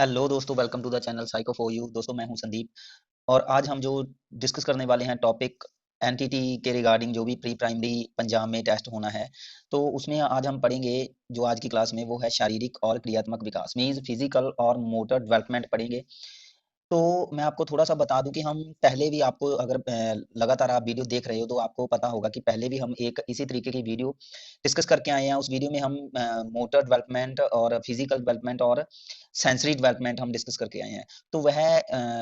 Hello दोस्तों, welcome to the channel psycho for you. दोस्तों, मैं हूं संदीप और आज हम जो डिस्कस करने वाले हैं टॉपिक एनटीटी के रिगार्डिंग, जो भी प्री प्राइमरी पंजाब में टेस्ट होना है, तो उसमें आज हम पढ़ेंगे। जो आज की क्लास में वो है शारीरिक और क्रियात्मक विकास, मीन्स फिजिकल और मोटर डेवलपमेंट पढ़ेंगे। तो मैं आपको थोड़ा-सा बता दूँ कि हम पहले भी आपको अगर लगातार आप वीडियो देख रहे हो तो आपको पता होगा कि पहले भी हम एक इसी तरीके की वीडियो डिस्कस करके आए हैं। उस वीडियो में हम मोटर डेवलपमेंट और फिजिकल डेवलपमेंट और सेंसरी डेवलपमेंट हम डिस्कस करके आए हैं। तो वह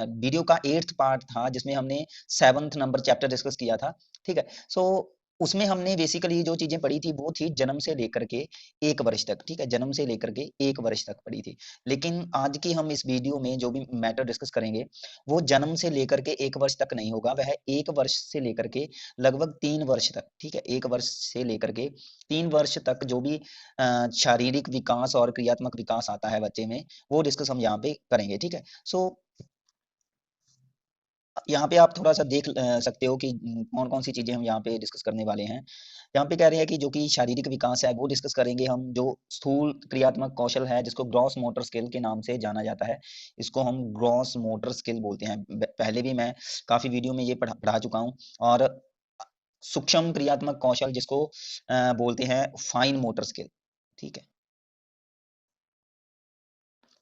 वीडियो का 8th पार्ट था जिसमें हमने 7th नंबर चैप्टर डिस्कस किया था, ठीक है? सो उसमें हमने बेसिकली जो चीज़ें पढ़ी थी वो थी जन्म से लेकर के 1 वर्ष तक, ठीक है? जन्म से लेकर के 1 वर्ष तक पढ़ी थी। लेकिन आज की हम इस वीडियो में जो भी मैटर डिस्कस करेंगे, वो जन्म से लेकर के 1 वर्ष तक नहीं होगा, वह 1 वर्ष से लेकर के लगभग 3 वर्ष तक, ठीक है? 1 वर्ष से लेकर के 3 वर्ष तक जो भी शारीरिक विकास और क्रियात्मक विकास आता है बच्चे में, वो डिस्कस हम यहाँ पे करेंगे, ठीक है? सो यहाँ पे आप थोड़ा-सा देख सकते हो कि कौन-कौन सी चीज़ें हम यहाँ पे डिस्कस करने वाले हैं। यहाँ पे कह रहे हैं कि जो कि शारीरिक विकास है, वो डिस्कस करेंगे हम। जो स्थूल क्रियात्मक कौशल है, जिसको ग्रॉस मोटर स्किल के नाम से जाना जाता है, इसको हम ग्रॉस मोटर स्किल बोलते हैं। पहले भी मैं काफ़ी वीडियो में ये पढ़ा पढ़ा चुका हूँ। और सूक्ष्म क्रियात्मक कौशल जिसको बोलते हैं फाइन मोटर स्किल, ठीक है?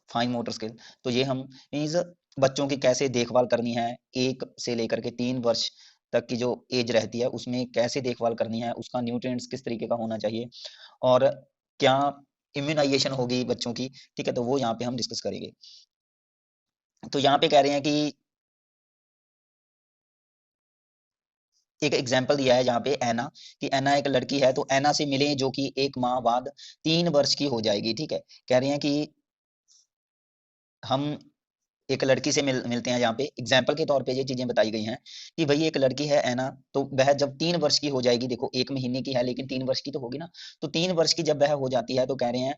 Fine motor skill. तो ये हम मीन्स बच्चों की कैसे देखभाल करनी है, 1 से लेकर के 3 वर्ष तक की जो एज रहती है, उसमें कैसे देखभाल करनी है, उसका न्यूट्रिएंट्स किस तरीके का होना चाहिए और क्या इम्यूनाइज़ेशन होगी बच्चों की, ठीक है? तो वो यहाँ पे हम डिस्कस करेंगे। तो यहाँ पे कह रहे हैं कि एक एग्ज़ाम्पल दिया है जहाँ पे ऐना, कि ऐना एक लड़की है, तो ऐना से मिलें जो कि 1 माह बाद 3 वर्ष की हो जाएगी, ठीक है? कह रहे हैं कि हम एक लड़की से मिलते हैं, जहाँ पे एग्जाम्पल के तौर पे ये चीजें बताई गई हैं कि भाई एक लड़की है ऐना, तो वह जब 3 वर्ष की हो जाएगी, देखो 1 महीने की है लेकिन 3 वर्ष की तो होगी ना। तो 3 वर्ष की जब वह हो जाती है तो कह रहे हैं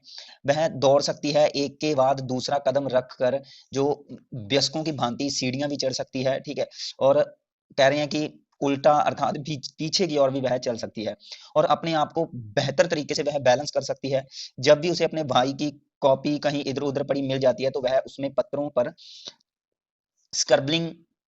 वह दौड़ सकती है, एक के बाद दूसरा कदम रख कर, जो वयस्कों की भांति सीढ़ियां भी चढ़ सकती है, ठीक है? और कह रहे हैं कि उल्टा अर्थात पीछे की ओर भी वह चल सकती है और अपने आप को बेहतर तरीके से वह बैलेंस कर सकती है। जब भी उसे अपने भाई की कॉपी कहीं इधर उधर पड़ी मिल जाती है तो वह उसमें पत्रों पर स्क्रबलिंग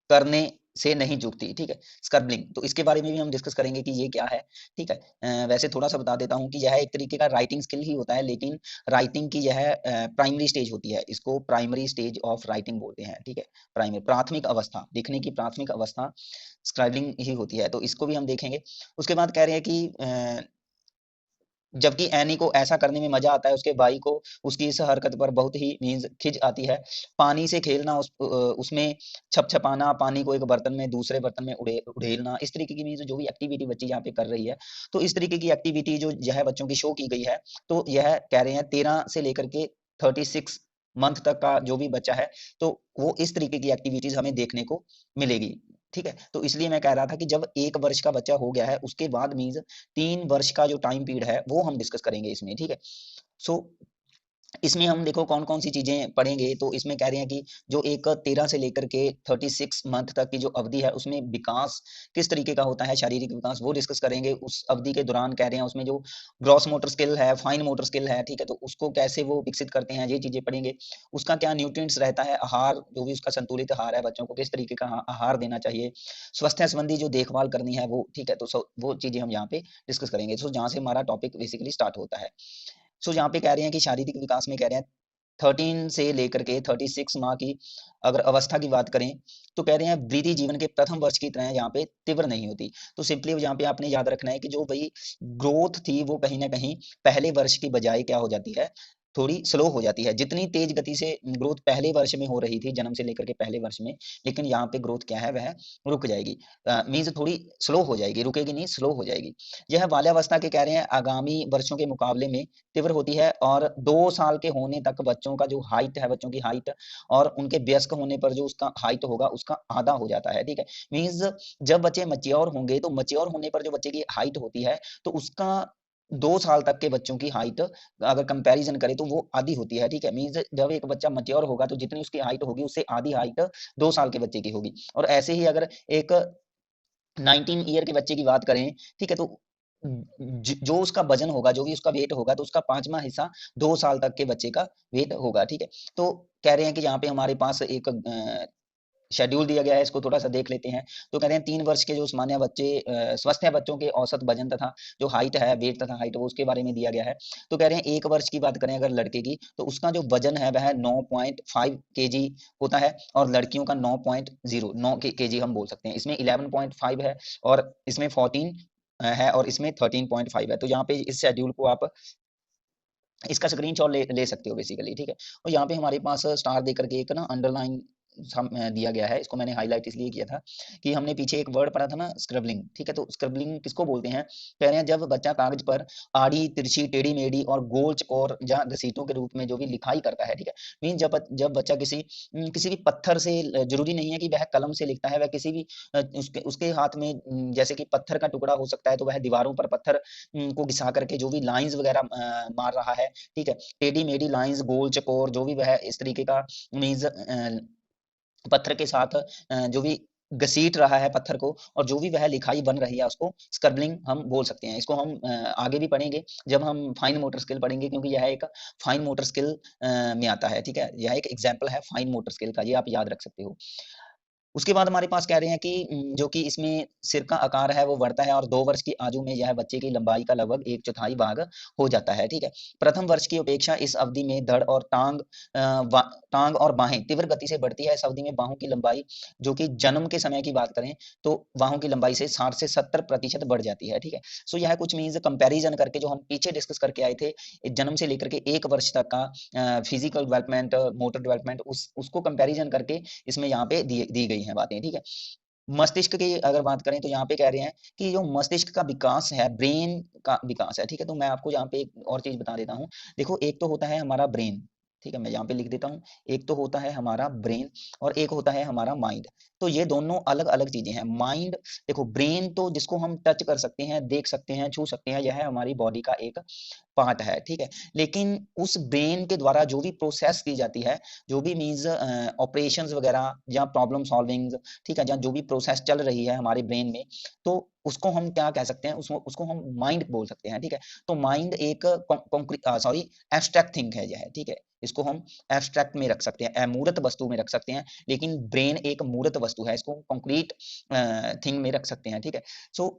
करने से नहीं चूकती, ठीक है? स्क्रबलिंग, तो इसके बारे में भी हम डिस्कस करेंगे कि ये क्या है, ठीक है? वैसे थोड़ा-सा बता देता हूँ कि यह एक तरीके का राइटिंग स्किल ही होता है, लेकिन राइटिंग की यह प्राइमरी स्टेज होती है। इसको प्राइमरी स्टेज ऑफ राइटिंग बोलते हैं, ठीक है? प्राथमिक अवस्था, लिखने की प्राथमिक अवस्था स्क्राइबिंग ही होती है, तो इसको भी हम देखेंगे। उसके बाद कह रहे हैं कि जबकि एनी को ऐसा करने में मजा आता है, उसके भाई को उसकी इस हरकत पर बहुत ही मीन्स खिज आती है। पानी से खेलना, उसमें छपछपाना, पानी को एक बर्तन में दूसरे बर्तन में उड़ेलना, इस तरीके की मीन्स जो भी एक्टिविटी बच्ची यहाँ पे कर रही है, तो इस तरीके की एक्टिविटी जो यह बच्चों की शो की गई है, तो यह कह रहे हैं 13 से लेकर के 36 मंथ तक का जो भी बच्चा है, तो वो इस तरीके की एक्टिविटीज हमें देखने को मिलेगी, ठीक है? तो इसलिए मैं कह रहा था कि जब 1 वर्ष का बच्चा हो गया है, उसके बाद मीन्स 3 वर्ष का जो टाइम पीरियड है, वो हम डिस्कस करेंगे इसमें, ठीक है? सो इसमें हम देखो कौन-कौन सी चीज़ें पढ़ेंगे, तो इसमें कह रहे हैं कि जो एक 13 से लेकर के 36 मंथ तक की जो अवधि है, उसमें विकास किस तरीके का होता है, शारीरिक विकास, वो डिस्कस करेंगे। उस अवधि के दौरान कह रहे हैं उसमें जो ग्रॉस मोटर स्किल है, फाइन मोटर स्किल है, ठीक है? तो उसको कैसे वो विकसित करते हैं, ये चीज़ें पढ़ेंगे। उसका क्या न्यूट्रिएंट्स रहता है, आहार जो भी उसका संतुलित आहार है, बच्चों को किस तरीके का आहार देना चाहिए, स्वास्थ्य संबंधी जो देखभाल करनी है वो, ठीक है? तो वो चीज़ें हम यहाँ पे डिस्कस करेंगे। सो जहाँ से हमारा टॉपिक बेसिकली स्टार्ट होता है। सो यहाँ पे कह रहे हैं कि शारीरिक विकास में कह रहे हैं 13 से लेकर के 36 माह की अगर अवस्था की बात करें, तो कह रहे हैं वृद्धि जीवन के प्रथम वर्ष की तरह यहाँ पे तीव्र नहीं होती। तो सिंपली यहाँ पे आपने याद रखना है कि जो भाई ग्रोथ थी वो कहीं न कहीं पहले वर्ष की बजाय क्या हो जाती है, थोड़ी स्लो हो जाती है। जितनी तेज़ गति से ग्रोथ पहले वर्ष में हो रही थी, जन्म से लेकर के पहले वर्ष में, लेकिन यहाँ पे ग्रोथ क्या है, वह रुक जाएगी। मीन्स थोड़ी स्लो हो जाएगी, रुकेगी नहीं, स्लो हो जाएगी। यह बाल्यावस्था के कह रहे हैं आगामी वर्षों के मुकाबले में तीव्र होती है और 2 साल के होने तक बच्चों का जो हाइट है, बच्चों की हाइट और उनके वयस्क होने पर जो उसका हाइट होगा, उसका आधा हो जाता है, ठीक है? मीन्स जब बच्चे मैच्योर होंगे, तो मैच्योर होने पर जो बच्चे की हाइट होती है, तो उसका 2 साल तक के बच्चों की हाइट अगर कंपैरिज़न करें तो वो आधी होती है, ठीक है? मीन्स जब एक बच्चा मैच्योर होगा, तो जितनी उसकी हाइट होगी, उससे आधी हाइट 2 साल के बच्चे की होगी और ऐसे ही अगर एक 19 ईयर के बच्चे की बात करें, ठीक है? तो जो उसका वजन होगा, जो भी उसका वेट होगा, तो उसका 5वां हिस्सा 2 साल तक के बच्चे का वेट होगा, ठीक है। तो कह रहे हैं कि यहाँ पे हमारे पास एक शेड्यूल दिया गया है, इसको थोड़ा सा देख लेते हैं। तो कह रहे हैं 3 वर्ष के जो सामान्य बच्चे स्वस्थ है बच्चों के औसत वजन तथा जो हाइट है, वेट तथा हाइट, वो उसके बारे में दिया गया है। तो कह रहे हैं 1 वर्ष की बात करें अगर लड़के की, तो उसका जो वजन है वह 9.5 केजी होता है, और लड़कियों का 9.09 केजी हम बोल सकते हैं। इसमें 11.5 है, और इसमें 14 है, और इसमें 13.5 है। तो यहाँ पे इस शेड्यूल को आप इसका स्क्रीनशॉट ले सकते हो बेसिकली, ठीक है। और यहाँ पे हमारे पास स्टार देकर के एक ना अंडरलाइन दिया गया है, इसको मैंने हाईलाइट इसलिए किया था कि हमने पीछे एक वर्ड पढ़ा था ना, स्क्रबलिंग, ठीक है। तो स्क्रबलिंग किसको बोलते हैं? कह रहे हैं जब बच्चा कागज पर आड़ी तिरछी टेढ़ी मेढ़ी और गोल चौकोर या घसीटों के रूप में जो भी लिखाई करता है, ठीक है। मीन जब जब बच्चा किसी भी पत्थर से, जरूरी नहीं है कि वह कलम से लिखता है, वह किसी भी उसके उसके हाथ में जैसे कि पत्थर का टुकड़ा हो सकता है, तो वह दीवारों पर पत्थर को घिसा करके जो भी लाइंस वगैरह मार रहा है, ठीक है। टेढ़ी मेढ़ी लाइंस, गोल चकोर, जो भी वह इस तरीके का मीन्स पत्थर के साथ जो भी घसीट रहा है पत्थर को, और जो भी वह लिखाई बन रही है, उसको स्क्रबलिंग हम बोल सकते हैं। इसको हम आगे भी पढ़ेंगे जब हम फाइन मोटर स्किल पढ़ेंगे, क्योंकि यह एक फाइन मोटर स्किल में आता है, ठीक है। यह एक एग्जाम्पल है फाइन मोटर स्किल का, ये आप याद रख सकते हो। उसके बाद हमारे पास कह रहे हैं कि जो कि इसमें सिर का आकार है वो बढ़ता है, और 2 वर्ष की आयु में यह बच्चे की लंबाई का लगभग 1/4 भाग हो जाता है, ठीक है। प्रथम वर्ष की अपेक्षा इस अवधि में धड़ और टांग और बाहें तीव्र गति से बढ़ती है। इस अवधि में बाहों की लंबाई, जो कि जन्म के समय की बात करें, तो बाहों की लंबाई से 60 से 70% बढ़ जाती है, ठीक है। सो यह कुछ मीन्स कंपेरिजन करके जो हम पीछे डिस्कस करके आए थे, जन्म से लेकर के 1 वर्ष तक का फिजिकल डेवलपमेंट, मोटर डेवलपमेंट, उसको कंपेरिजन करके इसमें यहाँ पे दी गई हैं बातें, ठीक है। मस्तिष्क की अगर बात करें, तो यहाँ पे कह रहे हैं कि जो मस्तिष्क का विकास है, ब्रेन का विकास है, ठीक है। तो मैं आपको यहाँ पे एक और चीज बता देता हूँ। देखो, एक तो होता है हमारा ब्रेन, ठीक है, मैं यहाँ पे लिख देता हूँ। एक तो होता है हमारा ब्रेन, और एक होता है हमारा माइंड। तो ये दोनों अलग अलग चीजें हैं। माइंड, देखो, ब्रेन तो जिसको हम टच कर सकते हैं, देख सकते हैं, छू सकते हैं, यह है हमारी बॉडी का एक पार्ट है, ठीक है। लेकिन उस ब्रेन के द्वारा जो भी प्रोसेस की जाती है, जो भी मीन्स ऑपरेशंस वगैरह या प्रॉब्लम सॉल्विंग, ठीक है, जहाँ जो भी प्रोसेस चल रही है हमारे ब्रेन में, तो उसको हम क्या कह सकते हैं, उसको हम माइंड बोल सकते हैं, ठीक है। तो माइंड एक सॉरी एब्स्ट्रैक्ट थिंग है, यह, ठीक है। इसको हम एब्स्ट्रैक्ट में रख सकते हैं, अमूर्त वस्तु में रख सकते हैं, लेकिन ब्रेन एक मूर्त वस्तु है, इसको कंक्रीट थिंग में रख सकते हैं, ठीक है। सो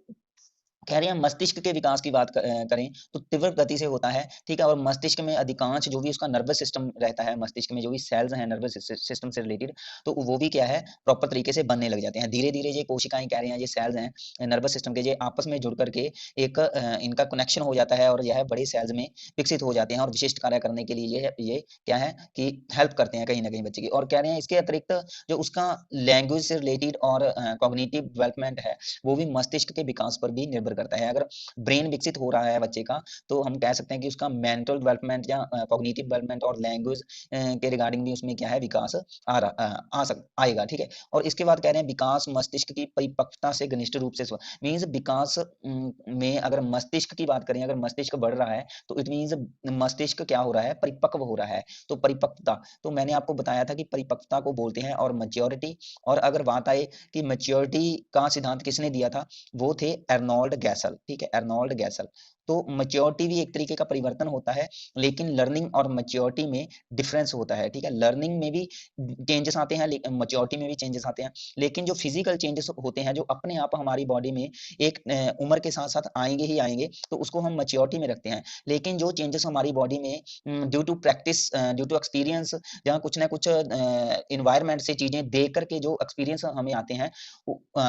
कह रहे हैं मस्तिष्क के विकास की बात करें, तो तीव्र गति से होता है, ठीक है। और मस्तिष्क में अधिकांश जो भी उसका नर्वस सिस्टम रहता है, मस्तिष्क में जो भी सेल्स हैं नर्वस सिस्टम से रिलेटेड, तो वो भी क्या है, प्रॉपर तरीके से बनने लग जाते हैं। धीरे धीरे ये कोशिकाएं, कह रहे हैं ये सेल्स हैं नर्वस सिस्टम के, ये आपस में जुड़ करके एक इनका कनेक्शन हो जाता है, और यह बड़े सेल्स में विकसित हो जाते हैं, और विशिष्ट कार्य करने के लिए ये क्या है कि हेल्प करते हैं कहीं ना कहीं बच्चे की। और कह रहे हैं इसके अतिरिक्त जो उसका लैंग्वेज से रिलेटेड और कॉग्निटिव डेवलपमेंट है, वो भी मस्तिष्क के विकास पर भी निर्भर करता है। अगर ब्रेन विकसित हो रहा है बच्चे का, तो हम कह सकते हैं कि उसका मेंटल डेवलपमेंट या कॉग्निटिव डेवलपमेंट और लैंग्वेज के रिगार्डिंग भी उसमें क्या है, विकास आएगा, ठीक है। और इसके बाद कह रहे हैं विकास मस्तिष्क की परिपक्वता से घनिष्ठ रूप से मीन्स विकास में अगर मस्तिष्क की बात करें, अगर मस्तिष्क बढ़ रहा है, तो इट मीन्स मस्तिष्क क्या हो रहा है, परिपक्व हो रहा है। तो परिपक्वता, तो मैंने आपको बताया था कि परिपक्वता को बोलते हैं, और मैच्योरिटी। और अगर बात आए कि मैच्योरिटी का सिद्धांत किसने दिया था, वो थे अर्नोल्ड गैसल, ठीक है, अर्नोल्ड गैसल। तो मैच्योरिटी भी एक तरीके का परिवर्तन होता है, लेकिन लर्निंग और मैच्योरिटी में डिफरेंस होता है, ठीक है। लर्निंग में भी चेंजेस आते हैं, लेकिन मैच्योरिटी में भी चेंजेस आते हैं। लेकिन जो फिजिकल चेंजेस होते हैं, जो अपने आप हमारी बॉडी में एक उम्र के साथ साथ आएंगे ही आएंगे, तो उसको हम मैच्योरिटी में रखते हैं। लेकिन जो चेंजेस हमारी बॉडी में due to practice, due to experience, जहाँ कुछ ना कुछ इन्वायरमेंट से चीजें देख करके जो एक्सपीरियंस हमें आते हैं,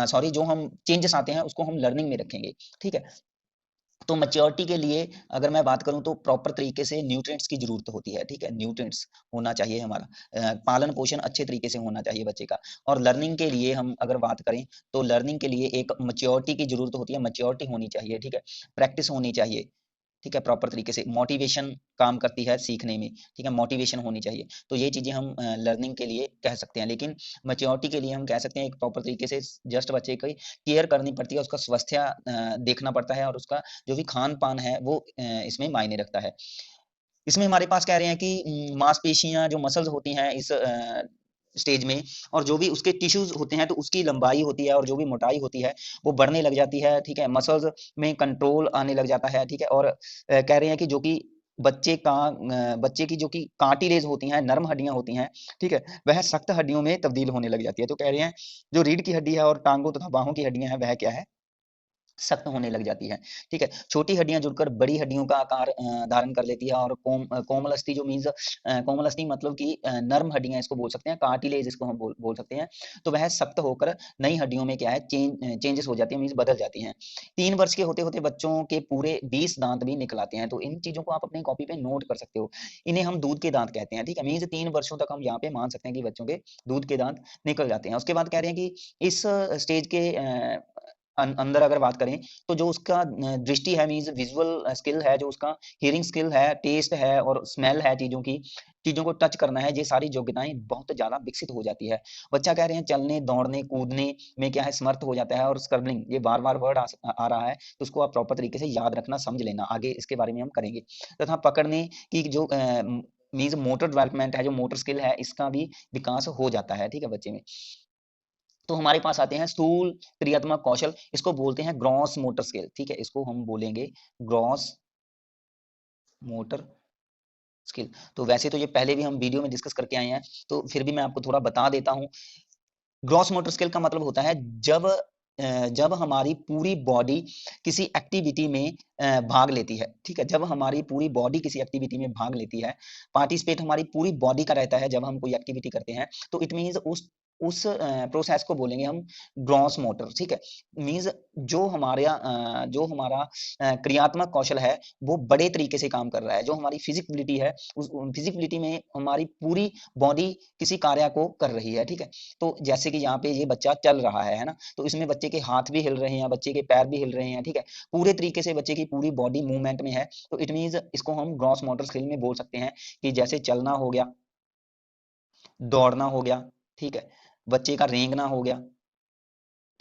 सॉरी, जो हम चेंजेस आते हैं, उसको हम लर्निंग में रखेंगे, ठीक है। तो मैच्योरिटी के लिए अगर मैं बात करूं, तो प्रॉपर तरीके से न्यूट्रिएंट्स की जरूरत होती है, ठीक है। न्यूट्रिएंट्स होना चाहिए हमारा, पालन पोषण अच्छे तरीके से होना चाहिए बच्चे का। और लर्निंग के लिए हम अगर बात करें, तो लर्निंग के लिए एक मैच्योरिटी की जरूरत होती है, मैच्योरिटी होनी चाहिए, ठीक है। प्रैक्टिस होनी चाहिए, ठीक है, प्रॉपर तरीके से मोटिवेशन काम करती है सीखने में, ठीक है, मोटिवेशन होनी चाहिए। तो ये चीजें हम लर्निंग के लिए कह सकते हैं। लेकिन मैच्योरिटी के लिए हम कह सकते हैं एक प्रॉपर तरीके से जस्ट बच्चे की केयर करनी पड़ती है, उसका स्वास्थ्य देखना पड़ता है, और उसका जो भी खान पान है वो इसमें मायने रखता है। इसमें हमारे पास कह रहे हैं कि मांसपेशियां जो मसल्स होती हैं, इस स्टेज में, और जो भी उसके टिश्यूज होते हैं तो उसकी लंबाई होती है और जो भी मोटाई होती है वो बढ़ने लग जाती है, ठीक है। मसल्स में कंट्रोल आने लग जाता है, ठीक है। और कह रहे हैं कि जो कि बच्चे की जो कि कार्टिलेज होती हैं, नर्म हड्डियां होती हैं, ठीक है, वह सख्त हड्डियों में तब्दील होने लग जाती है। तो कह रहे हैं जो रीढ़ की हड्डी है और टांगों तथा बाहों की हड्डियां हैं वह क्या है, सख्त होने लग जाती है, ठीक है। छोटी हड्डियां जुड़कर बड़ी हड्डियों का आकार धारण कर लेती है, और कोमलस्थि जो मीन्स कोमलस्थि मतलब कि नर्म हड्डियां इसको बोल सकते हैं, कार्टिलेज इसको हम बोल सकते हैं। तो वह सख्त होकर नई हड्डियों में क्या है, चेंजेस हो जाती है, मीन्स बदल जाती हैं। 3 वर्ष के होते होते बच्चों के पूरे 20 दांत भी निकल आते हैं। तो इन चीजों को आप अपनी कॉपी पे नोट कर सकते हो। इन्हें हम दूध के दांत कहते हैं, ठीक है। मीन्स 3 वर्षों तक हम यहाँ पे मान सकते हैं कि बच्चों के दूध के दांत निकल जाते हैं। उसके बाद कह रहे हैं कि इस स्टेज के अंदर अगर बात करें तो जो उसका दृष्टि है, मीन्स विजुअल स्किल है, जो उसका हियरिंग स्किल है, टेस्ट है और स्मेल है, चीजों को टच करना है, ये सारी योग्यताएं बहुत ज्यादा विकसित हो जाती है। बच्चा कह रहे हैं चलने दौड़ने कूदने में क्या है, समर्थ हो जाता है। और स्क्रबलिंग, ये बार बार वर्ड आ रहा है तो उसको आप प्रॉपर तरीके से याद रखना, समझ लेना, आगे इसके बारे में हम करेंगे। तथा पकड़ने की जो मीन्स मोटर डेवलपमेंट है, जो मोटर स्किल है, इसका भी विकास हो जाता है, ठीक है, बच्चे में। तो हमारे पास आते हैं स्थूल क्रियात्मक कौशल, इसको बोलते हैं ग्रॉस मोटर स्किल, ठीक है, इसको हम बोलेंगे ग्रॉस मोटर स्किल। तो वैसे तो ये पहले भी हम वीडियो में डिस्कस करके आए हैं, तो फिर भी मैं आपको थोड़ा बता देता हूँ। ग्रॉस मोटर स्किल का मतलब होता है जब जब हमारी पूरी बॉडी किसी एक्टिविटी में भाग लेती है, ठीक है। जब हमारी पूरी बॉडी किसी एक्टिविटी में भाग लेती है, पार्टिसिपेट हमारी पूरी बॉडी का रहता है जब हम कोई एक्टिविटी करते हैं, तो इट मीन्स उस प्रोसेस को बोलेंगे हम ग्रॉस मोटर, ठीक है। मीन्स जो हमारा क्रियात्मक कौशल है वो बड़े तरीके से काम कर रहा है। जो हमारी फिजिकलिटी है, उस फिजिकलिटी में हमारी पूरी बॉडी किसी कार्य को कर रही है, ठीक है। तो जैसे कि यहाँ पे ये बच्चा चल रहा है ना, तो इसमें बच्चे के हाथ भी हिल रहे हैं, बच्चे के पैर भी हिल रहे हैं, ठीक है। पूरे तरीके से बच्चे की पूरी बॉडी मूवमेंट में है। तो इट मीन्स इसको हम ग्रॉस मोटर स्किल में बोल सकते हैं कि जैसे चलना हो गया, दौड़ना हो गया, ठीक है, बच्चे का रेंगना हो गया,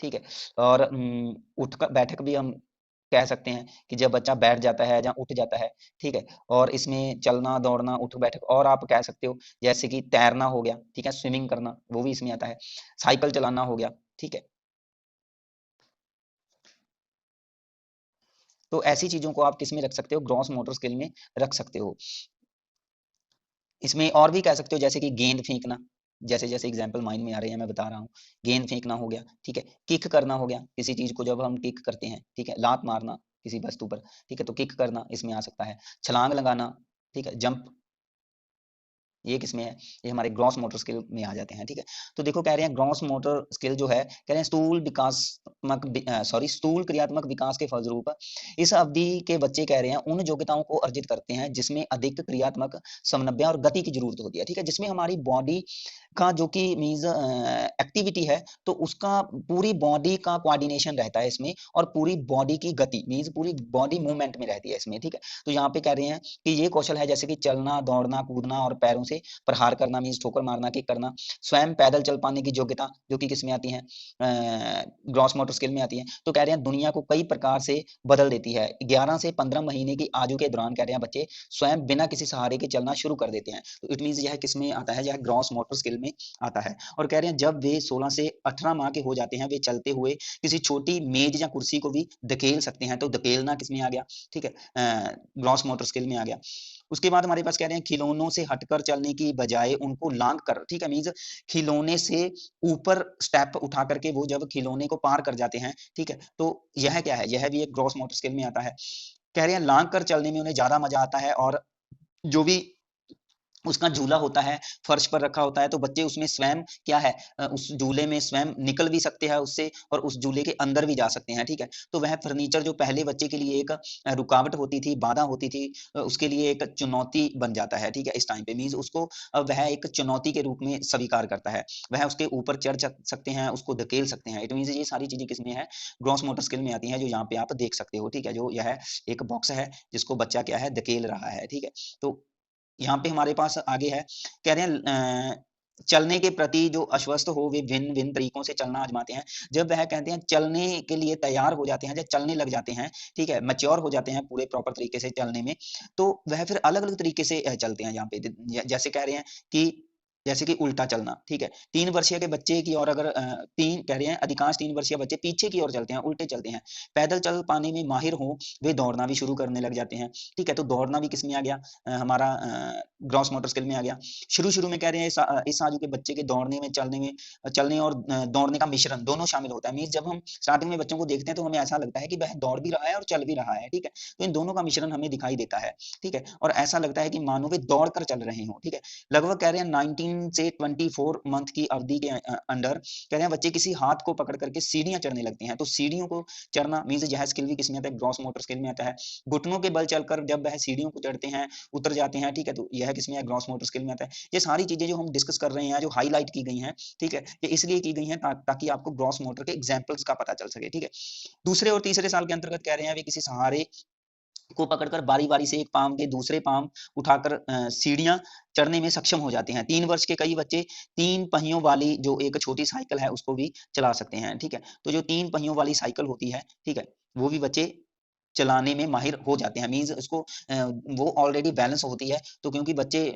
ठीक है। और उठकर बैठक भी हम कह सकते हैं कि जब बच्चा बैठ जाता है या उठ जाता है, ठीक है। और इसमें चलना दौड़ना उठ बैठक, और आप कह सकते हो जैसे कि तैरना हो गया, ठीक है, स्विमिंग करना वो भी इसमें आता है, साइकिल चलाना हो गया, ठीक है। तो ऐसी चीजों को आप किस में रख सकते हो, ग्रॉस मोटर स्किल में रख सकते हो। इसमें और भी कह सकते हो जैसे कि गेंद फेंकना, जैसे जैसे एग्जांपल माइंड में आ रहे हैं मैं बता रहा हूँ। गेंद फेंकना हो गया, ठीक है। किक करना हो गया, किसी चीज को जब हम किक करते हैं, ठीक है, लात मारना किसी वस्तु पर, ठीक है, तो किक करना इसमें आ सकता है। छलांग लगाना, ठीक है, जंप, ये किसमें है, ये हमारे ग्रॉस मोटर स्किल में आ जाते हैं, ठीक है। तो देखो कह रहे हैं ग्रॉस मोटर स्किल जो है, कह रहे हैं स्थूल क्रियात्मक विकास के फलस्वरूप इस अवधि के बच्चे कह रहे हैं उन योग्यताओं को अर्जित करते हैं जिसमें अधिक क्रियात्मक समन्वय और गति की जरूरत होती है, ठीक है। जिसमें हमारी बॉडी का जो कि मीन्स एक्टिविटी है, तो उसका पूरी बॉडी का कोऑर्डिनेशन रहता है इसमें, और पूरी बॉडी की गति मीन्स पूरी बॉडी मूवमेंट में रहती है इसमें, ठीक है। तो यहाँ पे कह रहे हैं कि ये कौशल है जैसे कि चलना दौड़ना कूदना और पैरों से प्रहार करना, मीन्स ठोकर मारना, किक करना, स्वयं पैदल चल पाने की योग्यता जो कि किसमें आती है, ग्रॉस मोटर स्किल में आती है। तो कह रहे हैं दुनिया को कई प्रकार से बदल देती है। 11 से 15 महीने की आयु के दौरान कह रहे हैं बच्चे स्वयं बिना किसी सहारे के चलना शुरू कर देते हैं। तो इट मीन्स यह किसमें आता है, यह ग्रॉस मोटर स्किल में आता है। और कह रहे हैं जब वे 16 से 18 माह के हो जाते हैं, वे चलते हुए किसी छोटी मेज या कुर्सी को भी धकेल सकते हैं। तो धकेलना किसमें आ गया, ठीक है, ग्रॉस मोटर स्किल में आ गया। उसके बाद हमारे पास कह रहे हैं खिलौनों से हटकर चलने की बजाय उनको लांग कर, ठीक है, मीन्स खिलौने से ऊपर स्टेप उठा करके वो जब खिलौने को पार कर जाते हैं, ठीक है, तो यह क्या है, यह भी एक ग्रॉस मोटर स्किल में आता है। कह रहे हैं लांग कर चलने में उन्हें ज्यादा मजा आता है, और जो भी उसका झूला होता है फर्श पर रखा होता है, तो बच्चे उसमें स्वयं क्या है, उस झूले में स्वयं निकल भी सकते हैं उससे, और उस झूले के अंदर भी जा सकते हैं, ठीक है। तो वह फर्नीचर जो पहले बच्चे के लिए एक रुकावट होती थी, बाधा होती थी, उसके लिए एक चुनौती बन जाता है, ठीक है। इस टाइम पे मीन्स उसको वह एक चुनौती के रूप में स्वीकार करता है, वह उसके ऊपर चढ़ सकते हैं, उसको धकेल सकते हैं। इट मीन्स ये सारी चीजें किसमें है, ग्रॉस मोटर स्किल में आती हैं, जो यहाँ पे आप देख सकते हो, ठीक है। जो यह एक बॉक्स है जिसको बच्चा क्या है, धकेल रहा है, ठीक है। तो यहाँ पे हमारे पास आगे है, कह रहे हैं चलने के प्रति जो अस्वस्थ हो वे भिन्न भिन्न तरीकों से चलना आजमाते हैं। जब वह कहते हैं चलने के लिए तैयार हो जाते हैं, जब चलने लग जाते हैं, ठीक है, मैच्योर हो जाते हैं पूरे प्रॉपर तरीके से चलने में, तो वह फिर अलग अलग तरीके से चलते हैं। यहाँ पे जैसे कह रहे हैं कि जैसे कि उल्टा चलना, ठीक है। 3 वर्षीय के बच्चे की ओर अगर 3 कह रहे हैं, अधिकांश 3 वर्षीय बच्चे पीछे की ओर चलते हैं, उल्टे चलते हैं। पैदल चल पाने में माहिर हों, वे दौड़ना भी शुरू करने लग जाते हैं, ठीक है। तो दौड़ना भी किसमें आ गया? हमारा ग्रॉस मोटर स्किल में आ गया। शुरू-शुरू में कह रहे हैं इस आयु के बच्चे के दौड़ने में, चलने और दौड़ने का मिश्रण दोनों शामिल होता है। मीन्स जब हम स्टार्टिंग में बच्चों को देखते हैं तो हमें ऐसा लगता है कि वह दौड़ भी रहा है और चल भी रहा है, ठीक है। तो इन दोनों का मिश्रण हमें दिखाई देता है, ठीक है। और ऐसा लगता है कि मानो वे दौड़ कर चल रहे हों, ठीक है। लगभग कह रहे हैं 19 से 24 मंथ की अवधि के अंडर कह रहे हैं बच्चे किसी हाथ को पकड़ करके सीढ़ियां चढ़ने लगते हैं। तो सीढ़ियों को चढ़ना मीन्स यह स्किल भी किसमें आता है? ग्रॉस मोटर स्किल में आता है। घुटनों के बल चलकर जब वह सीढ़ियों को चढ़ते हैं, उतर जाते हैं, ठीक है। तो यह किसमें है? ग्रॉस मोटर स्किल में आता है। ये सारी चीजें जो हम डिस्कस कर रहे हैं, जो हाईलाइट की गई हैं, ठीक है, ये इसलिए की गई हैं ताकि आपको ग्रॉस मोटर के एग्जाम्पल्स का पता चल सके, ठीक है। दूसरे और तीसरे साल के अंतर्गत कह रहे हैं वे किसी सहारे को पकड़कर बारी-बारी से एक पाँव के दूसरे पाँव उठाकर सीढ़ियाँ चढ़ने में सक्षम हो जाते हैं। 3 वर्ष के कई बच्चे 3 पहियों वाली जो एक छोटी साइकिल है उसको भी चला सकते हैं, ठीक है। तो जो 3 पहियों वाली साइकिल होती है, ठीक है, वो भी बच्चे चलाने में माहिर हो जाते हैं। मीन्स उसको वो ऑलरेडी बैलेंस होती है, तो क्योंकि बच्चे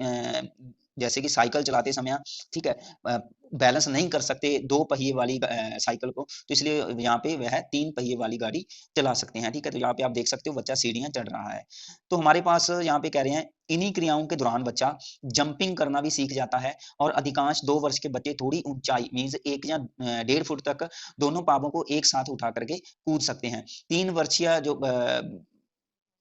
जैसे कि साइकिल चलाते समय, ठीक है, अ, बैलेंस नहीं कर सकते 2 पहिए वाली साइकिल को, तो इसलिए यहाँ पे वह 3 पहिए वाली गाड़ी चला सकते हैं, ठीक है। तो यहाँ पे आप देख सकते हो बच्चा सीढ़ियाँ चढ़ रहा है। तो हमारे पास यहाँ पे कह रहे हैं इन्हीं क्रियाओं के दौरान बच्चा जंपिंग करना भी सीख जाता है और अधिकांश 2 वर्ष के बच्चे थोड़ी ऊंचाई मीन्स 1 या 1.5 फुट तक दोनों पाँवों को एक साथ उठा करके कूद सकते हैं। 3 वर्षीय जो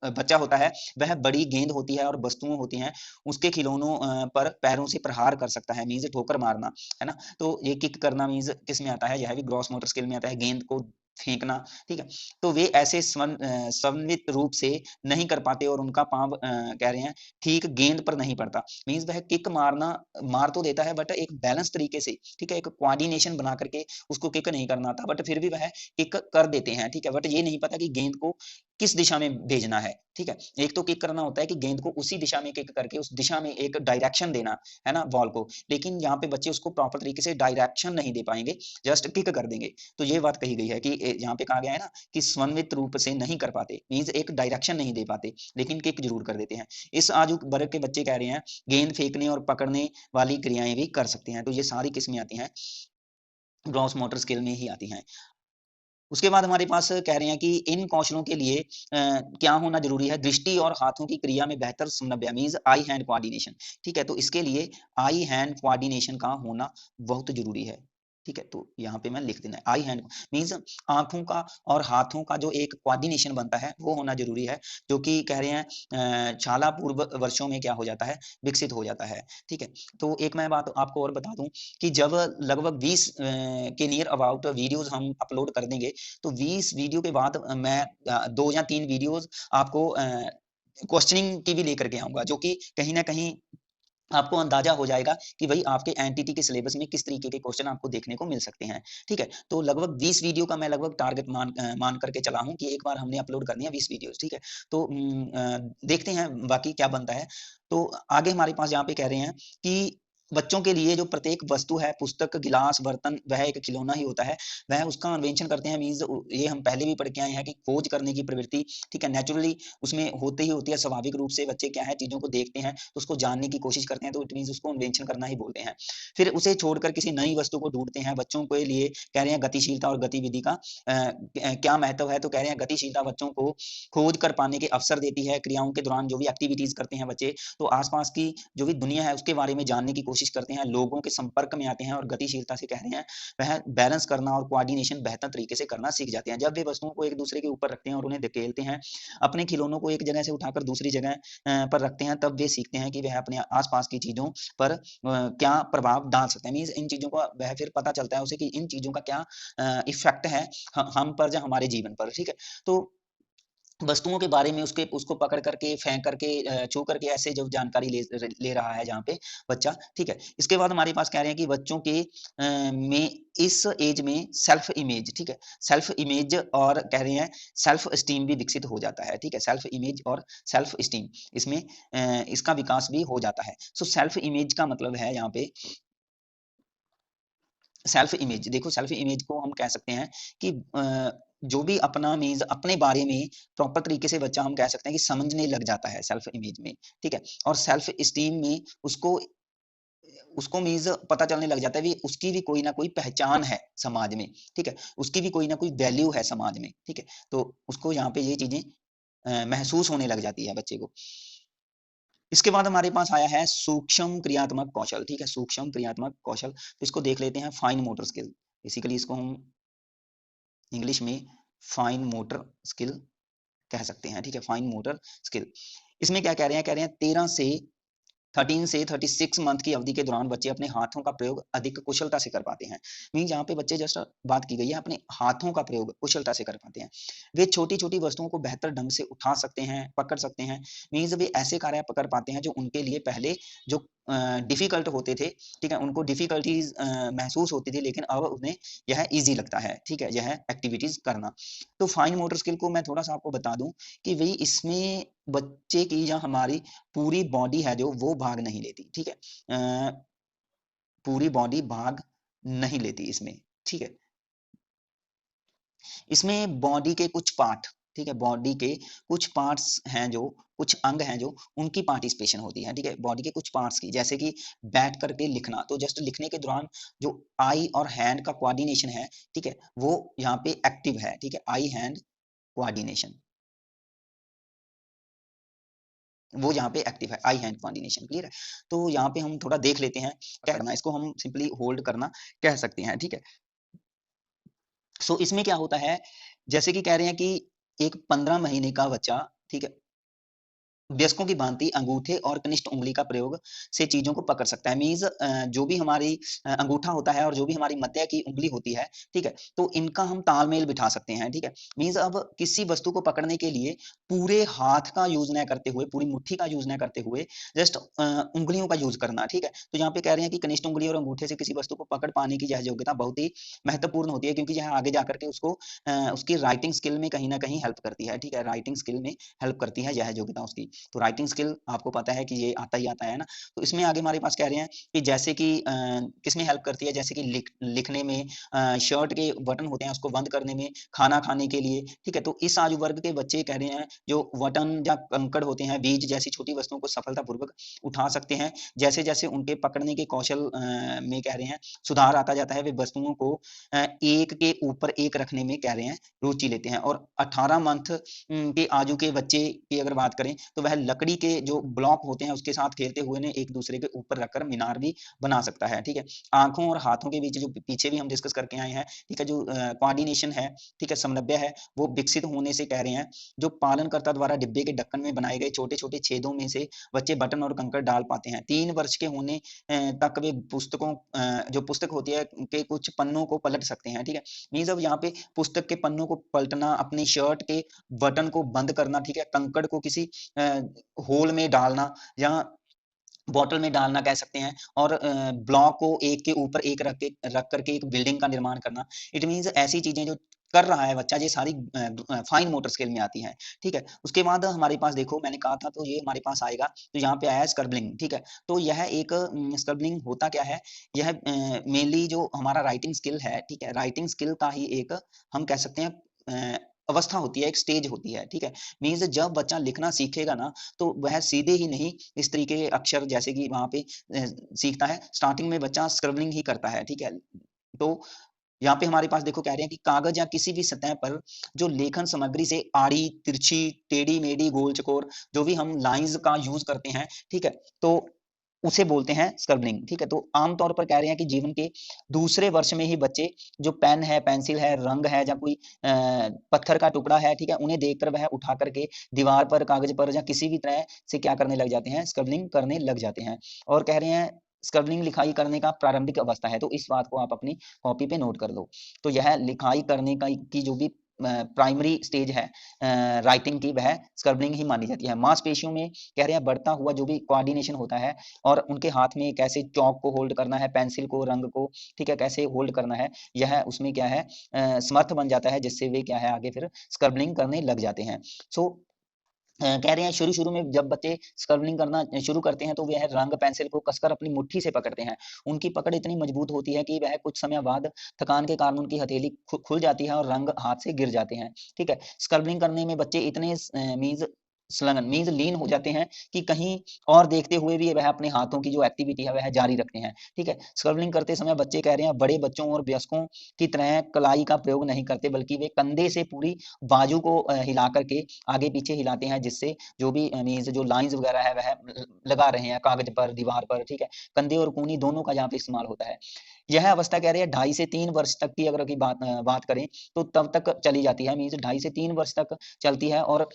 बच्चा होता है, वह बड़ी गेंद होती है और वस्तुएँ होती हैं, उसके खिलौनों पर पैरों से प्रहार कर सकता है, मीन्स ठोकर मारना, है ना? तो ये किक करना मीन्स किसमें आता है? यह भी ग्रॉस मोटर स्किल में आता है, गेंद को फेंकना, ठीक है? तो वे ऐसे समन्वित रूप से नहीं कर पाते और उनका पाँव कह रहे हैं ठीक गेंद पर नहीं पड़ता। मीन्स वह किक मारना मार तो देता है बट एक बैलेंस तरीके से, ठीक है? एक कोऑर्डिनेशन बना करके उसको किक नहीं करना आता बट फिर भी वह किक कर देते हैं, ठीक है? बट ये नहीं पता कि गेंद को किस दिशा में भेजना है, ठीक है। एक तो किक करना होता है कि गेंद को उसी दिशा में किक करके उस दिशा में एक डायरेक्शन देना, है ना, बॉल को। लेकिन यहाँ पे बच्चे उसको प्रॉपर तरीके से डायरेक्शन नहीं दे पाएंगे, जस्ट किक कर देंगे। तो ये बात कही गई है कि यहाँ पे कहा गया है ना कि समन्वित रूप से नहीं कर पाते, मीन्स एक डायरेक्शन नहीं दे पाते, लेकिन किक जरूर कर देते हैं। इस आयु वर्ग के बच्चे कह रहे हैं गेंद फेंकने और पकड़ने वाली क्रियाएं भी कर सकते हैं। तो ये सारी किस्में आती हैं ग्रॉस मोटर स्किल में ही आती हैं। उसके बाद हमारे पास कह रहे हैं कि इन कौशलों के लिए क्या होना ज़रूरी है? दृष्टि और हाथों की क्रिया में बेहतर समन्वय मीन्स आई हैंड कोऑर्डिनेशन, ठीक है? तो इसके लिए आई हैंड कोऑर्डिनेशन का होना बहुत ज़रूरी है, ठीक है? तो यहाँ पे मैं लिख देना है आई हैंड मीन्स आँखों का और हाथों का जो एक कोऑर्डिनेशन बनता है, वो होना ज़रूरी है, जो कि कह रहे हैं शाला पूर्व वर्षों में क्या हो जाता है? विकसित हो जाता है, ठीक है? तो एक मैं बात आपको और बता दूँ कि जब लगभग 20 के नियर अबाउट वीडियोज़ हम अपलोड कर देंगे तो 20 वीडियो के बाद मैं 2 या 3 वीडियोज़ आपको क्वेश्चनिंग की भी लेकर के आऊँगा, जो कि कहीं न कहीं आपको अंदाज़ा हो जाएगा कि भई आपके एनटीटी के सिलेबस में किस तरीके के क्वेश्चन आपको देखने को मिल सकते हैं, ठीक है? तो लगभग 20 वीडियो का मैं लगभग टारगेट मान करके चला हूँ कि एक बार हमने अपलोड करनी है 20 वीडियोज़, ठीक है? तो देखते हैं बाकी क्या बनता है। तो आगे हमारे पास यहाँ पे कह रहे हैं कि बच्चों के लिए जो प्रत्येक वस्तु है, पुस्तक, गिलास, बर्तन, वह एक खिलौना ही होता है। वह उसका अन्वेषण करते हैं मीन्स ये हम पहले भी पढ़ के आए हैं कि खोज करने की प्रवृत्ति, ठीक है? नेचुरली उसमें होते ही होती है, स्वाभाविक रूप से बच्चे क्या है चीज़ों को देखते हैं, तो उसको जानने की कोशिश करते हैं, तो इट मीन्स उसको अन्वेषण करना ही बोलते हैं। फिर उसे छोड़कर किसी नई वस्तु को ढूँढते हैं। बच्चों के लिए कह रहे हैं गतिशीलता और गतिविधि का क्या महत्व है? तो कह रहे हैं गतिशीलता बच्चों को खोज कर पाने के अवसर देती है। क्रियाओं के दौरान जो भी एक्टिविटीज़ करते हैं बच्चे, तो आस-पास की जो भी दुनिया है उसके बारे में जानने की कोशिश करते हैं, लोगों के संपर्क में आते हैं और गतिशीलता से कह रहे हैं वह बैलेंस करना और कोऑर्डिनेशन बेहतर तरीके से करना सीख जाते हैं। जब वे वस्तुओं को एक-दूसरे के ऊपर रखते हैं और उन्हें धकेलते हैं, अपने खिलौनों को एक जगह से उठाकर दूसरी जगह पर रखते हैं, तब वे सीखते हैं कि वह अपने आस-पास की चीज़ों पर क्या प्रभाव डाल सकते हैं। मीन्स इन चीज़ों का वह फिर पता चलता है उसे कि इन चीज़ों का क्या इफ़ेक्ट है हम पर या हमारे जीवन पर, ठीक है? तो वस्तुओं के बारे में उसको पकड़ करके, फेंक करके छू करके ऐसे जो जानकारी ले रहा है जहाँ पे बच्चा, ठीक है। इसके बाद हमारे पास कह रहे हैं कि बच्चों के में इस एज में सेल्फ इमेज, ठीक है। सेल्फ इमेज और कह रहे हैं सेल्फ एस्टीम भी विकसित हो जाता है, ठीक है। सेल्फ इमेज और सेल्फ एस्टीम इसमें इसका विकास भी हो जाता है। सो सेल्फ इमेज का मतलब है यहाँ पे सेल्फ इमेज देखो सेल्फ इमेज को हम कह सकते हैं कि जो भी अपना मीन्स अपने बारे में प्रॉपर तरीके से बच्चा हम कह सकते हैं कि समझने लग जाता है सेल्फ इमेज में, ठीक है? और सेल्फ एस्टीम में उसको उसको मीन्स पता चलने लग जाता है भी उसकी भी कोई ना कोई पहचान है समाज में, ठीक है, उसकी भी कोई ना कोई वैल्यू है समाज में, ठीक है, तो उसको यहाँ पे ये चीजें महसूस होने लग जाती है बच्चे को। इसके बाद हमारे पास आया है सूक्ष्म क्रियात्मक कौशल, ठीक है, सूक्ष्म क्रियात्मक कौशल, तो इसको देख लेते हैं फाइन मोटर स्किल, बेसिकली इसको हम इंग्लिश में फाइन मोटर स्किल कह सकते हैं, ठीक है, फाइन मोटर स्किल। इसमें क्या कह रहे हैं, कह रहे हैं 13 से 36 मंथ की अवधि के दौरान बच्चे अपने हाथों का प्रयोग अधिक कुशलता से कर पाते हैं। मीन यहाँ पे बच्चे जस्ट बात की गई है अपने हाथों का प्रयोग कुशलता से कर पाते हैं। वे छोटी छोटी वस्तुओं को बेहतर ढंग से उठा सकते हैं, पकड़ सकते हैं। मीन्स वे ऐसे कार्य कर पाते हैं जो उनके लिए पहले जो डिफिकल्ट होते थे, ठीक है, उनको डिफिकल्टीज महसूस होती थी, लेकिन अब उन्हें यह ईजी लगता है, ठीक है, यह एक्टिविटीज करना। तो फाइन मोटर स्किल को मैं थोड़ा सा आपको बता दूं कि वही इसमें बच्चे की या हमारी पूरी बॉडी है जो वो भाग नहीं लेती, ठीक है, पूरी बॉडी भाग नहीं लेती इसमें, ठीक है, इसमें बॉडी के कुछ पार्ट, ठीक है, बॉडी के कुछ पार्ट्स हैं जो कुछ अंग हैं जो उनकी पार्टिसिपेशन होती है, ठीक है, बॉडी के कुछ पार्ट्स की, जैसे कि बैठ करके लिखना, तो जस्ट लिखने के दौरान जो आई और हैंड का कोऑर्डिनेशन है, ठीक है, वो यहाँ पे एक्टिव है, ठीक है, आई हैंड कोऑर्डिनेशन वो यहाँ पे एक्टिव है, आई हैंड कोऑर्डिनेशन, क्लियर है। तो यहाँ पे हम थोड़ा देख लेते हैं क्या करना है, इसको हम सिंपली होल्ड करना कह सकते हैं, ठीक है। सो इसमें क्या होता है, जैसे कि कह रहे हैं कि एक 15 महीने का बच्चा, ठीक है, वयस्कों की भांति अंगूठे और कनिष्ठ उंगली का प्रयोग से चीजों को पकड़ सकता है। मीन्स जो भी हमारी अंगूठा होता है और जो भी हमारी मध्य की उंगली होती है, ठीक है, तो इनका हम तालमेल बिठा सकते हैं, ठीक है। मीन्स अब किसी वस्तु को पकड़ने के लिए पूरे हाथ का यूज न करते हुए, पूरी मुट्ठी का यूज न करते हुए जस्ट उंगलियों का यूज करना, ठीक है। तो यहाँ पे कह रहे हैं कि कनिष्ठ उंगली और अंगूठे से किसी वस्तु को पकड़ पाने की यह योग्यता बहुत ही महत्वपूर्ण होती है, क्योंकि यह आगे जाकर के उसको उसकी राइटिंग स्किल में कहीं ना कहीं हेल्प करती है, ठीक है, राइटिंग स्किल में हेल्प करती है यह योग्यता उसकी। तो राइटिंग स्किल आपको पता है कि ये आता ही आता है ना। तो इसमें आगे हमारे पास कह रहे हैं कि जैसे कि किसमें हेल्प करती है, जैसे कि लिखने में, शर्ट के बटन होते हैं उसको बंद करने में, खाना खाने के लिए, ठीक है। तो इस आयु वर्ग के बच्चे कह रहे हैं जो बटन या कंकड़ होते हैं, बीज जैसी छोटी वस्तुओं को सफलतापूर्वक उठा सकते हैं। जैसे जैसे उनके पकड़ने के कौशल में कह रहे हैं सुधार आता जाता है, वे वस्तुओं को एक के ऊपर एक रखने में कह रहे हैं रुचि लेते हैं। और 18 मंथ के आयु के बच्चे की अगर बात करें तो वह लकड़ी के जो ब्लॉक होते हैं उसके साथ खेलते हुए ने एक दूसरे के ऊपर रखकर मीनार भी बना सकता है, ठीक है। आंखों और हाथों के बीच जो पीछे भी हम डिस्कस करके आए हैं, ठीक है, जो कोऑर्डिनेशन है, ठीक है, समन्वय है, वो विकसित होने से कह रहे हैं जो पालनकर्ता द्वारा डिब्बे के ढक्कन में बनाए गए छोटे छोटे छेदों में से बच्चे बटन और कंकड़ डाल पाते हैं। 3 वर्ष के होने तक वे पुस्तकों जो पुस्तक होती है के कुछ पन्नों को पलट सकते हैं, ठीक है। मीन्स अब यहाँ पे पुस्तक के पन्नों को पलटना, अपनी शर्ट के बटन को बंद करना, ठीक है, कंकड़ को किसी होल में डालना या बॉटल में डालना कह सकते हैं, और ब्लॉक को एक के ऊपर एक रख करके एक बिल्डिंग का निर्माण करना। इट मीन्स ऐसी चीजें जो कर रहा है बच्चा, ये सारी फाइन मोटर स्किल में आती हैं, ठीक है। उसके बाद हमारे पास देखो मैंने कहा था, तो ये हमारे पास आएगा, तो यहाँ पे आया है स्क्रबलिंग, ठीक है। तो यह एक स्क्रबलिंग होता क्या है, यह मेनली जो हमारा राइटिंग स्किल है, ठीक है, राइटिंग स्किल का ही एक हम कह सकते हैं अवस्था होती है, एक स्टेज होती है, ठीक है। मीन्स जब बच्चा लिखना सीखेगा ना, तो वह सीधे ही नहीं इस तरीके के अक्षर जैसे कि वहां पे सीखता है, स्टार्टिंग में बच्चा स्क्रबलिंग ही करता है, ठीक है। तो यहाँ पे हमारे पास देखो कह रहे हैं कि कागज या किसी भी सतह पर जो लेखन सामग्री से आड़ी तिरछी टेढ़ी मेढ़ी गोल चकोर जो भी हम लाइंस का यूज करते हैं, ठीक है, तो उसे बोलते हैं स्क्रबलिंग, ठीक है। तो आमतौर पर कह रहे हैं कि जीवन के दूसरे वर्ष में ही बच्चे जो पेन है, पेंसिल है, रंग है, या कोई पत्थर का टुकड़ा है, ठीक है, उन्हें देखकर वह उठा करके दीवार पर, कागज पर या किसी भी तरह से क्या करने लग जाते हैं, स्क्रबलिंग करने लग जाते हैं। और कह रहे हैं स्क्रबलिंग लिखाई करने का प्रारंभिक अवस्था है, तो इस बात को आप अपनी कॉपी पे नोट कर लो। तो यह लिखाई करने का की जो भी प्राइमरी स्टेज है राइटिंग की, वह स्क्रबलिंग ही मानी जाती है। मांसपेशियों में कह रहे हैं बढ़ता हुआ जो भी कोऑर्डिनेशन होता है, और उनके हाथ में कैसे चौक को होल्ड करना है, पेंसिल को, रंग को, ठीक है, कैसे होल्ड करना है, यह उसमें क्या है समर्थ बन जाता है, जिससे वे क्या है आगे फिर स्क्रबलिंग करने लग जाते हैं। सो कह रहे हैं शुरू शुरू में जब बच्चे स्क्रबलिंग करना शुरू करते हैं, तो वह रंग पेंसिल को कसकर अपनी मुट्ठी से पकड़ते हैं। उनकी पकड़ इतनी मजबूत होती है कि वह कुछ समय बाद थकान के कारण उनकी हथेली खुल जाती है और रंग हाथ से गिर जाते हैं, ठीक है। स्क्रबलिंग करने में बच्चे इतने मीन्स संलग्न मीन्स लीन हो जाते हैं कि कहीं और देखते हुए भी वह अपने हाथों की जो एक्टिविटी है वह जारी रखते हैं। ठीक है, स्क्रबलिंग करते समय बच्चे कह रहे हैं बड़े बच्चों और वयस्कों की तरह कलाई का प्रयोग नहीं करते, बल्कि वे कंधे से पूरी बाजू को हिला करके आगे पीछे हिलाते हैं, जिससे जो भी मीन्स जो लाइंस वगैरह है वह लगा रहे हैं कागज पर, दीवार पर। ठीक है, कंधे और कूनी दोनों का यहाँ पे इस्तेमाल होता है। यह अवस्था कह रहे हैं 2.5 से 3 वर्ष तक की अगर की बात करें तो तब तक चली जाती है, मीन्स 2.5 से 3 वर्ष तक चलती है। और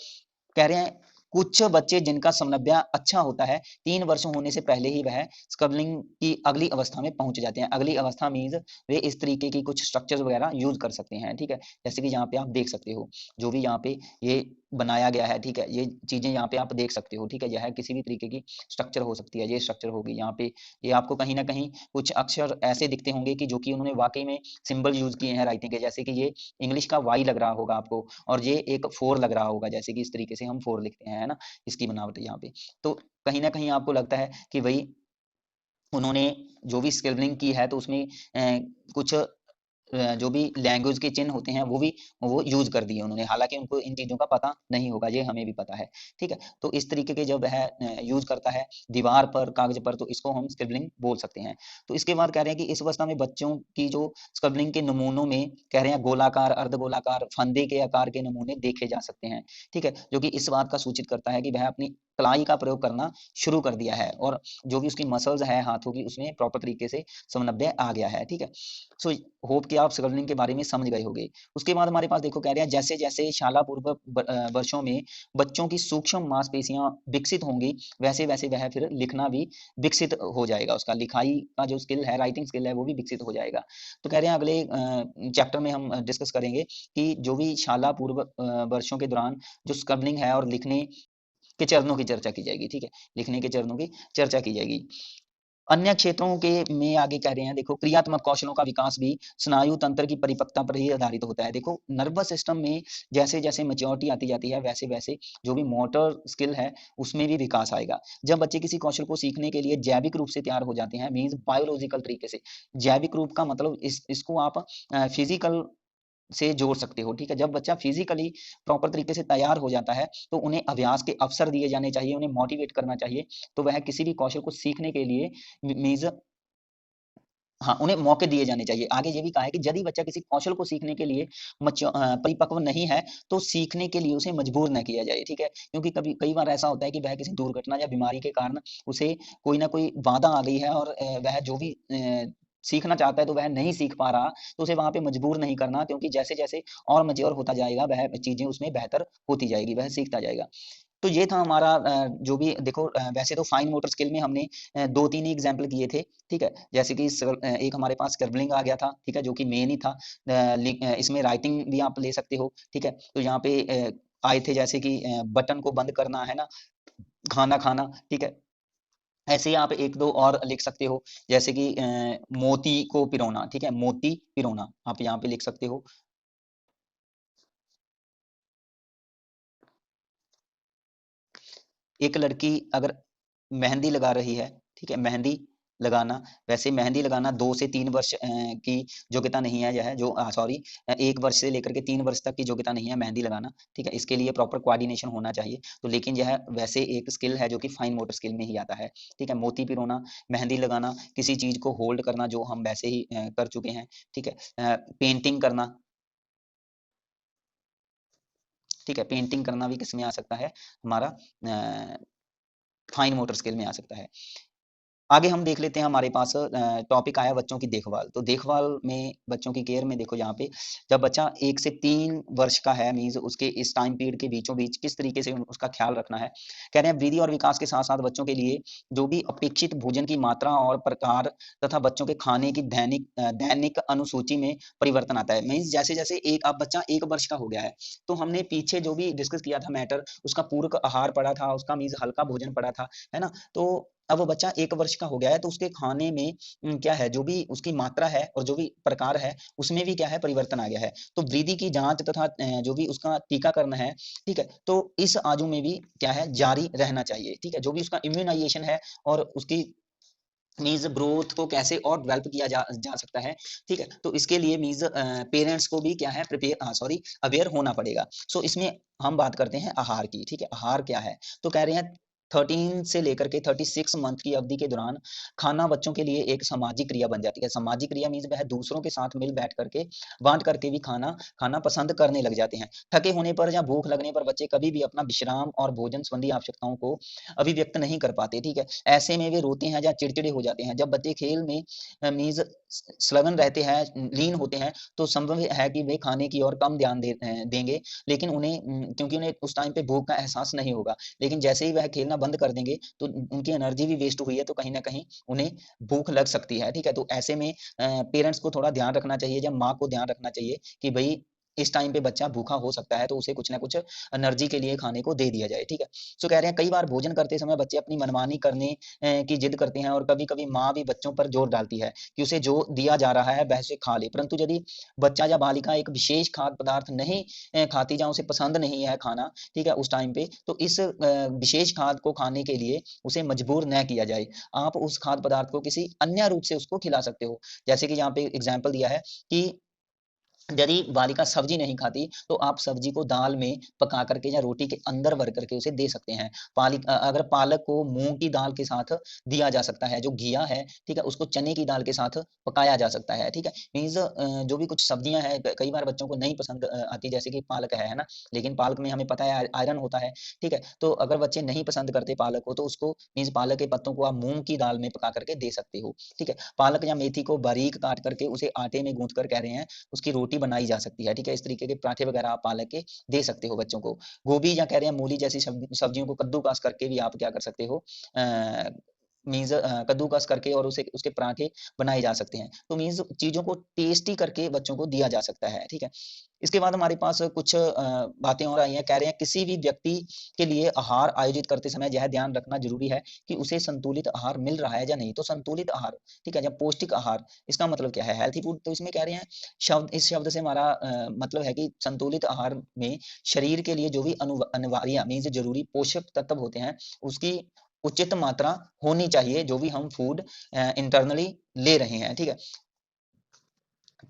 कह रहे हैं कुछ बच्चे जिनका समनव्य अच्छा होता है 3 वर्ष होने से पहले ही वह स्क्रबलिंग की अगली अवस्था में पहुंच जाते हैं। अगली अवस्था मीन्स वे इस तरीके की कुछ स्ट्रक्चर वगैरह यूज कर सकते हैं। ठीक है, जैसे कि यहाँ पे आप देख सकते हो जो भी यहाँ पे ये बनाया गया है। ठीक है, ये चीजें यहाँ पे आप देख सकते हो। ठीक है, यह किसी भी तरीके की स्ट्रक्चर हो सकती है, ये स्ट्रक्चर होगी यहाँ पे। ये आपको कहीं ना कहीं कुछ अक्षर ऐसे दिखते होंगे कि जो कि उन्होंने वाकई में सिंबल यूज किए हैं राइटिंग के, जैसे कि ये इंग्लिश का वाई लग रहा होगा आपको, और ये एक 4 लग रहा होगा, जैसे कि इस तरीके से हम 4 लिखते हैं, है ना, इसकी बनावट है यहाँ पे। तो कहीं ना कहीं आपको लगता है कि वही उन्होंने जो भी स्क्रिबलिंग की है तो उसमें कुछ जो भी लैंग्वेज के चिन्ह होते हैं वो यूज कर दिए उन्होंने, हालांकि उनको इन चीजों का पता नहीं होगा, ये हमें भी पता है। ठीक है, तो इस तरीके के जब है यूज करता है दीवार पर, कागज पर, तो इसको हम स्क्रिबलिंग बोल सकते हैं। तो इसके बाद कह रहे हैं कि इस अवस्था में बच्चों की जो स्क्रिबलिंग के नमूनों में कह रहे हैं गोलाकार, अर्धगोलाकार, फंदे के आकार के नमूने देखे जा सकते हैं। ठीक है, जो कि इस बात का सूचित करता है कि वह अपनी कलाई का प्रयोग करना शुरू कर दिया है, और जो भी उसकी मसल्स है हाथों की उसमें प्रॉपर तरीके से समन्वय आ गया है। ठीक है, सो होप कि आप स्क्रबलिंग के बारे में समझ गए होंगे। उसके बाद हमारे पास देखो कह रहे हैं जैसे जैसे शाला पूर्व वर्षों में बच्चों की सूक्ष्म मांसपेशियां विकसित होंगी, वैसे वैसे वह फिर लिखना भी विकसित हो जाएगा, उसका लिखाई का जो स्किल है, राइटिंग स्किल है, वो भी विकसित हो जाएगा। तो कह रहे हैं अगले चैप्टर में हम डिस्कस करेंगे कि जो भी शाला पूर्व वर्षों के दौरान जो स्क्रबलिंग है और लिखने के चरणों की चर्चा की जाएगी। ठीक है, लिखने के चरणों की चर्चा की जाएगी। अन्य क्षेत्रों के में आगे कह रहे हैं देखो क्रियात्मक कौशलों का विकास भी स्नायु तंत्र की परिपक्वता पर ही आधारित होता है। देखो नर्वस सिस्टम में जैसे जैसे मैच्योरिटी आती जाती है वैसे वैसे जो भी मोटर स्किल है उसमें भी विकास आएगा। जब बच्चे किसी कौशल को सीखने के लिए जैविक रूप से तैयार हो जाते हैं, मीन्स बायोलॉजिकल तरीके से, जैविक रूप का मतलब इसको आप फिजिकल से जोड़ सकते हो। ठीक है, जब बच्चा फिजिकली प्रॉपर तरीके से तैयार हो जाता है तो उन्हें अभ्यास के अवसर दिए जाने चाहिए, उन्हें मोटिवेट करना चाहिए, तो वह किसी भी कौशल को सीखने के लिए मीन्स हाँ, उन्हें मौके दिए जाने चाहिए। आगे ये भी कहा है कि यदि बच्चा किसी कौशल को सीखने के लिए परिपक्व नहीं है, तो सीखने के लिए उसे मजबूर न किया जाए। ठीक है, क्योंकि कभी कई बार ऐसा होता है कि वह किसी दुर्घटना या बीमारी के कारण उसे कोई ना कोई बाधा आ गई है, और वह जो भी सीखना चाहता है तो वह नहीं सीख पा रहा, तो उसे वहां पे मजबूर नहीं करना, क्योंकि जैसे जैसे और मैच्योर होता जाएगा वह चीजें उसमें बेहतर होती जाएगी, वह सीखता जाएगा। तो ये था हमारा जो भी देखो वैसे तो फाइन मोटर स्किल में हमने 2-3 ही एग्जांपल किए थे। ठीक है, जैसे कि एक हमारे पास स्क्रिबलिंग आ गया था। ठीक है, जो कि मेन ही था। इसमें राइटिंग भी आप ले सकते हो। ठीक है, तो यहाँ पे आए थे जैसे कि बटन को बंद करना, है ना, खाना खाना। ठीक है, ऐसे ही आप एक दो और लिख सकते हो, जैसे कि मोती को पिरोना। ठीक है, मोती पिरोना आप यहाँ पे लिख सकते हो। एक लड़की अगर मेहंदी लगा रही है, ठीक है, मेहंदी लगाना, वैसे मेहंदी लगाना 2 से 3 वर्ष की योग्यता नहीं है, यह जो सॉरी 1 वर्ष से लेकर के 3 वर्ष तक की योग्यता नहीं है मेहंदी लगाना। ठीक है, इसके लिए प्रॉपर कोऑर्डिनेशन होना चाहिए। तो लेकिन यह वैसे एक स्किल है जो कि फाइन मोटर स्किल में ही आता है। ठीक है, मोती पिरोना, मेहंदी लगाना, किसी चीज को होल्ड करना जो हम वैसे ही कर चुके हैं। ठीक है, पेंटिंग करना। ठीक है, पेंटिंग करना भी किस में आ सकता है, हमारा फाइन मोटर स्किल में आ सकता है। आगे हम देख लेते हैं, हमारे पास टॉपिक आया बच्चों की देखभाल। तो देखभाल में बच्चों की केयर में देखो यहाँ पे जब बच्चा 1 से 3 वर्ष का है, मीन्स उसके इस टाइम पीरियड के बीचों बीच किस तरीके से उसका ख्याल रखना है। कह रहे हैं वृद्धि और विकास के साथ साथ बच्चों के लिए जो भी अपेक्षित भोजन की मात्रा और प्रकार तथा बच्चों के खाने की दैनिक अनुसूची में परिवर्तन आता है। मीन्स जैसे जैसे एक अब बच्चा 1 वर्ष का हो गया है, तो हमने पीछे जो भी डिस्कस किया था मैटर, उसका पूरक आहार पड़ा था, उसका मीन्स हल्का भोजन पड़ा था, है ना। तो अब वो बच्चा 1 वर्ष का हो गया है, तो उसके खाने में क्या है, जो भी उसकी मात्रा है और जो भी प्रकार है उसमें भी क्या है, परिवर्तन आ गया है। तो वृद्धि की जांच तथा जो भी उसका टीकाकरण है, ठीक है, तो इस आयु में भी क्या है, जारी रहना चाहिए। ठीक है, जो भी उसका इम्यूनाइजेशन है और उसकी मीन्स ग्रोथ को कैसे और डेवलप किया जा सकता है, ठीक है। तो इसके लिए मीन्स पेरेंट्स को भी क्या है प्रिपेयर सॉरी अवेयर होना पड़ेगा। सो इसमें हम बात करते हैं आहार की, ठीक है। आहार क्या है, तो कह रहे हैं 13 से लेकर के 36 मंथ की अवधि के दौरान खाना बच्चों के लिए एक सामाजिक क्रिया बन जाती है। सामाजिक क्रिया मीन्स वह दूसरों के साथ मिल बैठ करके बांट करके भी खाना खाना पसंद करने लग जाते हैं। थके होने पर या भूख लगने पर बच्चे कभी भी अपना विश्राम और भोजन संबंधी आवश्यकताओं को अभिव्यक्त नहीं कर पाते, ठीक है। ऐसे में वे रोते हैं या चिड़चिड़े हो जाते हैं। जब बच्चे खेल में मीन्स संलग्न रहते हैं, लीन होते हैं, तो संभव है कि वे खाने की ओर कम ध्यान देंगे, लेकिन उन्हें क्योंकि उन्हें उस टाइम पे भूख का एहसास नहीं होगा। लेकिन जैसे ही वह खेलना बंद कर देंगे तो उनकी एनर्जी भी वेस्ट हुई है, तो कहीं न कहीं उन्हें भूख लग सकती है, ठीक है। तो ऐसे में पेरेंट्स को थोड़ा ध्यान रखना चाहिए, या माँ को ध्यान रखना चाहिए कि भई इस टाइम पे बच्चा भूखा हो सकता है, तो उसे कुछ न कुछ एनर्जी के लिए खाने को दे दिया जाए, ठीक है। सो कह रहे हैं कई बार भोजन करते समय बच्चे अपनी मनमानी करने की जिद करते हैं, और कभी-कभी माँ भी बच्चों पर जोर डालती है कि उसे जो दिया जा रहा है वह उसे खा ले। परंतु यदि बच्चा या बालिका एक विशेष खाद्य पदार्थ नहीं खाती, या उसे पसंद नहीं है खाना, ठीक है, उस टाइम पे, तो इस विशेष खाद्य को खाने के लिए उसे मजबूर न किया जाए। आप उस खाद्य पदार्थ को किसी अन्य रूप से उसको खिला सकते हो। जैसे कि यहाँ पे एग्जाम्पल दिया है कि यदि बालिका सब्जी नहीं खाती, तो आप सब्जी को दाल में पका करके या रोटी के अंदर भर करके उसे दे सकते हैं। अगर पालक को मूँग की दाल के साथ दिया जा सकता है, जो घिया है, ठीक है, उसको चने की दाल के साथ पकाया जा सकता है, ठीक है। मीन्स जो भी कुछ सब्जियाँ हैं, क कई बार बच्चों को नहीं पसंद आती, जैसे कि पालक है ना? लेकिन पालक में हमें पता है आयरन होता है, ठीक है। तो अगर बच्चे नहीं पसंद करते पालक को, तो उसको मीन्स पालक के पत्तों को आप मूँग की दाल में पका करके दे सकते हो, ठीक है। पालक या मेथी को बारीक काट करके उसे आटे में गूँथ कर कह रहे हैं उसकी रोटी बनाई जा सकती है, ठीक है। इस तरीके के पराठे वगैरह आप पालक के दे सकते हो बच्चों को। गोभी या कह रहे हैं मूली जैसी सब्जियों को कद्दूकस करके भी आप क्या कर सकते हो, मीन्स कद्दूकस करके और उसे उसके पराठे बनाए जा सकते हैं। तो मीन्स चीज़ों को टेस्टी करके बच्चों को दिया जा सकता है, ठीक है। इसके बाद हमारे पास कुछ बातें और आई हैं, कह रहे हैं किसी भी व्यक्ति के लिए आहार आयोजित करते समय यह ध्यान रखना ज़रूरी है कि उसे संतुलित आहार मिल रहा है या नहीं। तो संतुलित आहार, ठीक है, या पौष्टिक आहार, इसका मतलब क्या है? हेल्थी फूड, तो इसमें कह रहे हैं इस शब्द से हमारा मतलब है कि संतुलित आहार में शरीर के लिए जो भी अनिवार्य मीन्स जरूरी पोषक तत्व होते हैं, उसकी उचित मात्रा होनी चाहिए, जो भी हम फूड इंटरनली ले रहे हैं, ठीक है।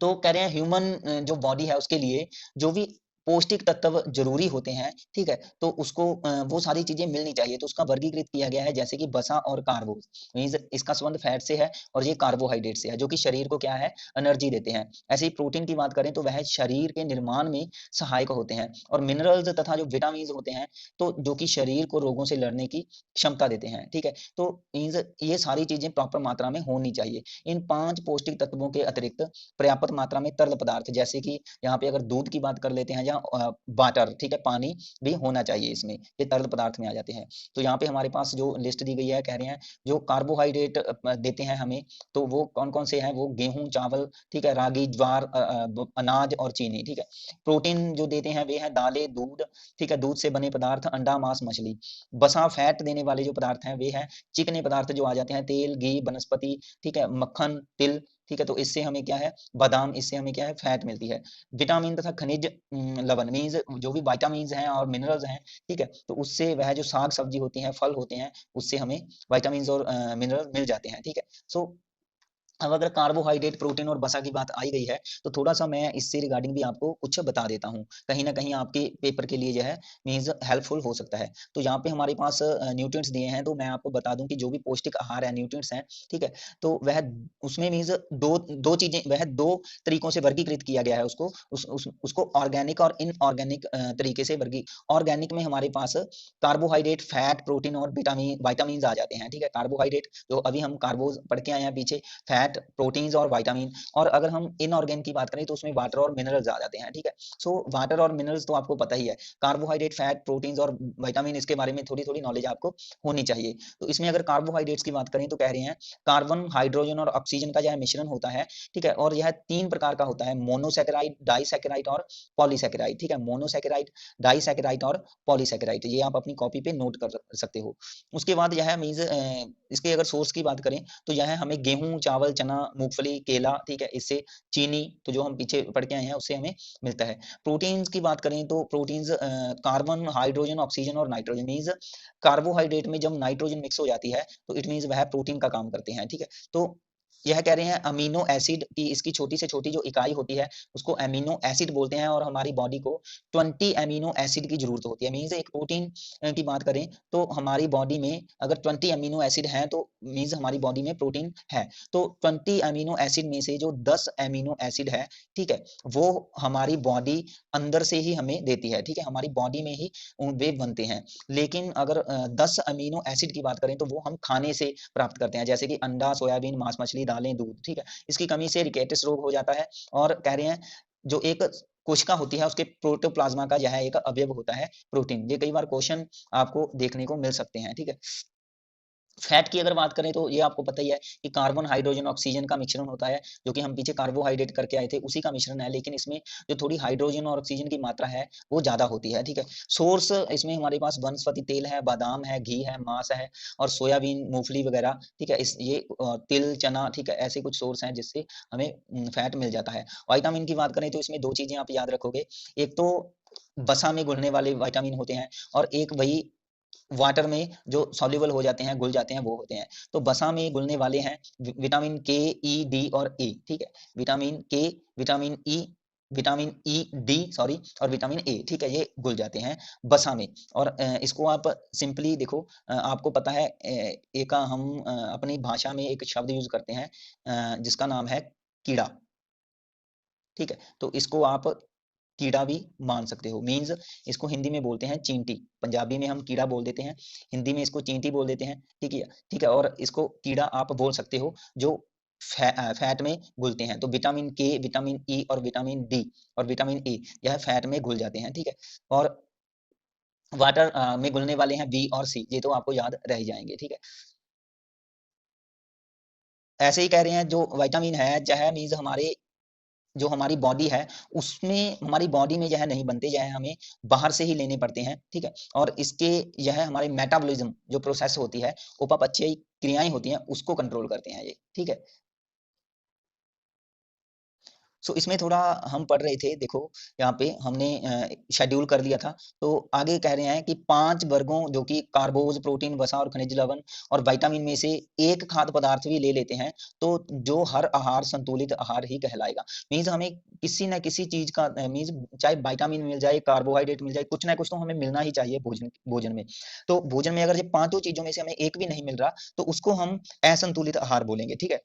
तो कह रहे हैं ह्यूमन जो बॉडी है उसके लिए जो भी पौष्टिक तत्व जरूरी होते हैं, ठीक है, तो उसको वो सारी चीजें मिलनी चाहिए। तो उसका वर्गीकृत किया गया है जैसे कि वसा और कार्बोज, मीन्स इसका संबंध फैट से है और ये कार्बोहाइड्रेट से है, जो कि शरीर को क्या है एनर्जी देते हैं। ऐसे ही प्रोटीन की बात करें तो वह शरीर के निर्माण में सहायक होते हैं, और मिनरल्स तथा जो विटामिन होते हैं, तो जो कि शरीर को रोगों से लड़ने की क्षमता देते हैं, ठीक है। तो मीन्स ये सारी चीजें प्रॉपर मात्रा में होनी चाहिए। इन 5 पौष्टिक तत्वों के अतिरिक्त पर्याप्त मात्रा में तरल पदार्थ, जैसे कि यहाँ पे अगर दूध की बात कर लेते हैं, या वाटर, ठीक है, पानी भी होना चाहिए इसमें, ये तरल पदार्थ में आ जाते हैं। तो यहाँ पे हमारे पास जो लिस्ट दी गई है, कह रहे हैं जो कार्बोहाइड्रेट देते हैं हमें, तो वो कौन कौन से हैं, वो गेहूं, चावल, ठीक है, रागी, ज्वार, अनाज और चीनी, ठीक है। प्रोटीन जो देते हैं वे हैं दालें, दूध, ठीक है, दूध से बने पदार्थ, अंडा, मांस, मछली। बसा फैट देने वाले जो पदार्थ हैं वे हैं चिकने पदार्थ जो आ जाते हैं, तेल, घी, वनस्पति, ठीक है, मक्खन, तिल, ठीक है। तो इससे हमें क्या है, बादाम, इससे हमें क्या है, फैट मिलती है। विटामिन तथा खनिज लवण मीन्स जो भी विटामिन्स हैं और मिनरल्स हैं, ठीक है, तो उससे वह जो साग सब्जी होती हैं, फल होते हैं, उससे हमें विटामिन्स और मिनरल मिल जाते हैं, ठीक है। सो अब अगर कार्बोहाइड्रेट, प्रोटीन और वसा की बात आई गई है, तो थोड़ा-सा मैं इससे रिगार्डिंग भी आपको कुछ बता देता हूँ। कहीं न कहीं आपके पेपर के लिए जो है मीन्स हेल्पफुल हो सकता है। तो यहाँ पे हमारे पास न्यूट्रिएंट्स दिए हैं, तो मैं आपको बता दूँ कि जो भी पौष्टिक आहार है, न्यूट्रिएंट्स हैं, ठीक है? तो वह उसमें मीन्स 2 चीज़ें, वह 2 तरीकों से वर्गीकृत किया गया है उसको। उसको ऑर्गेनिक और इनऑर्गेनिक तरीके से ऑर्गेनिक में हमारे पास कार्बोहाइड्रेट, फैट, प्रोटीन और विटामिन्स आ जाते हैं, ठीक है? कार्बोहाइड्रेट जो अभी हम कार्बोज पढ़ के आए हैं पीछे, फैट, प्रोटीन्स और विटामिन। और अगर हम इनऑर्गेनिक की बात करें तो उसमें वाटर और मिनरल्स आ जाते हैं, ठीक है। सो वाटर और मिनरल्स तो आपको पता ही है। कार्बोहाइड्रेट, फैट, प्रोटीन्स और विटामिन, इसके बारे में थोड़ी थोड़ी नॉलेज आपको होनी चाहिए। तो इसमें अगर कार्बोहाइड्रेट्स की बात करें तो कह रहे हैं कार्बन, हाइड्रोजन और ऑक्सीजन का यह मिश्रण होता है, ठीक है। और यह 3 प्रकार का होता है, मोनोसैकेराइड, डाइसैकेराइड और पॉलीसैकेराइड, ठीक है। मोनोसैकेराइड, डाइसैकेराइड और पॉलीसैकेराइड, ये आप अपनी कॉपी पे नोट कर सकते हो। उसके बाद यह मीन्स इसके अगर सोर्स की बात करें तो यह हमें गेहूं, चावल, चना, मूंगफली, केला, ठीक है, इससे चीनी, तो जो हम पीछे पढ़ के आए हैं उससे हमें मिलता है। प्रोटीन्स की बात करें तो प्रोटीन्स कार्बन, हाइड्रोजन, ऑक्सीजन और नाइट्रोजन, मीन्स कार्बोहाइड्रेट में जब नाइट्रोजन मिक्स हो जाती है तो इट मीन्स वह प्रोटीन का काम करते हैं, ठीक है। तो यह कह रहे हैं अमीनो एसिड की इसकी छोटी से छोटी जो इकाई होती है उसको एमिनो एसिड बोलते हैं, और हमारी बॉडी को 20 एमिनो एसिड की जरूरत होती है। मीन्स एक प्रोटीन की बात करें तो हमारी बॉडी में अगर 20 एमिनो एसिड है तो मीन्स हमारी बॉडी में प्रोटीन है। तो 20 एमिनो एसिड में से जो 10 एमिनो एसिड है, ठीक है, वो हमारी बॉडी अंदर से ही हमें देती है, ठीक है, हमारी बॉडी में ही वे बनते हैं। लेकिन अगर 10 अमीनो एसिड की बात करें तो वो हम खाने से प्राप्त करते हैं, जैसे कि अंडा, सोयाबीन, मांस मछली, दालें, दूध, ठीक है। इसकी कमी से रिकेटस रोग हो जाता है, और कह रहे हैं जो एक कोशिका होती है उसके प्रोटोप्लाज्मा का यह एक अवयव होता है प्रोटीन। ये कई बार क्वेश्चन आपको देखने को मिल सकते हैं, ठीक है। फैट की अगर बात करें तो ये आपको पता ही है कि कार्बन, हाइड्रोजन, ऑक्सीजन का मिश्रण होता है, जो कि हम पीछे कार्बोहाइड्रेट करके आए थे उसी का मिश्रण है, लेकिन इसमें जो थोड़ी हाइड्रोजन और ऑक्सीजन की मात्रा है वो ज्यादा होती है, ठीक है। सोर्स इसमें हमारे पास वनस्पति तेल है, बादाम है, घी है, मांस है, और सोयाबीन, मूंगफली वगैरह, ठीक है। इस ये तिल, चना, ठीक है, ऐसे कुछ सोर्स हैं जिससे हमें फैट मिल जाता है। विटामिन की बात करें तो इसमें दो चीजें आप याद रखोगे, एक तो वसा में घुलने वाले विटामिन होते हैं, और एक वही वाटर में जो सॉल्युबल हो जाते हैं, घुल जाते हैं, वो होते हैं। तो वसा में घुलने वाले हैं विटामिन के, ई, डी और ए, ठीक है। विटामिन के, vitamin E, vitamin E, D sorry, और विटामिन ए, ठीक है, ये घुल जाते हैं वसा में। और इसको आप सिंपली देखो, आपको पता है एक हम अपनी भाषा में एक शब्द यूज करते हैं जिसका नाम है कीड़ा, ठीक है। तो इसको आप कीड़ा भी मान सकते हो, मीन्स इसको हिंदी में बोलते हैं चींटी। पंजाबी में हम कीड़ा बोल देते हैं, हिंदी में इसको चींटी बोल देते हैं, ठीक है, ठीक है। और इसको कीड़ा आप बोल सकते हो जो फैट में घुलते हैं। तो विटामिन के, विटामिन ई और विटामिन डी और विटामिन ए यह फैट में घुल जाते हैं, ठीक है। और वाटर में घुलने वाले हैं बी और सी, ये तो आपको याद रह ही जाएंगे, ठीक है। ऐसे ही कह रहे हैं जो विटामिन है यह मीन्स हमारे जो हमारी बॉडी है उसमें, हमारी बॉडी में यह नहीं बनते, यह हमें बाहर से ही लेने पड़ते हैं, ठीक है। और इसके यह हमारे मेटाबॉलिज्म जो प्रोसेस होती है, उपापचयी क्रियाएं होती हैं, उसको कंट्रोल करते हैं ये, ठीक है। सो इसमें थोड़ा हम पढ़ रहे थे, देखो यहाँ पे हमने शेड्यूल कर दिया था। तो आगे कह रहे हैं कि 5 वर्गों जो कि कार्बोज, प्रोटीन, वसा और खनिज लवण और विटामिन में से एक खाद्य पदार्थ भी ले लेते हैं तो जो हर आहार संतुलित आहार ही कहलाएगा। मीन्स हमें किसी ना किसी चीज का मीन्स चाहे विटामिन मिल जाए, कार्बोहाइड्रेट मिल जाए, कुछ ना कुछ तो हमें मिलना ही चाहिए भोजन भोजन में। तो भोजन में अगर ये पांचों चीजों में से हमें एक भी नहीं मिल रहा तो उसको हम असंतुलित आहार बोलेंगे, ठीक है।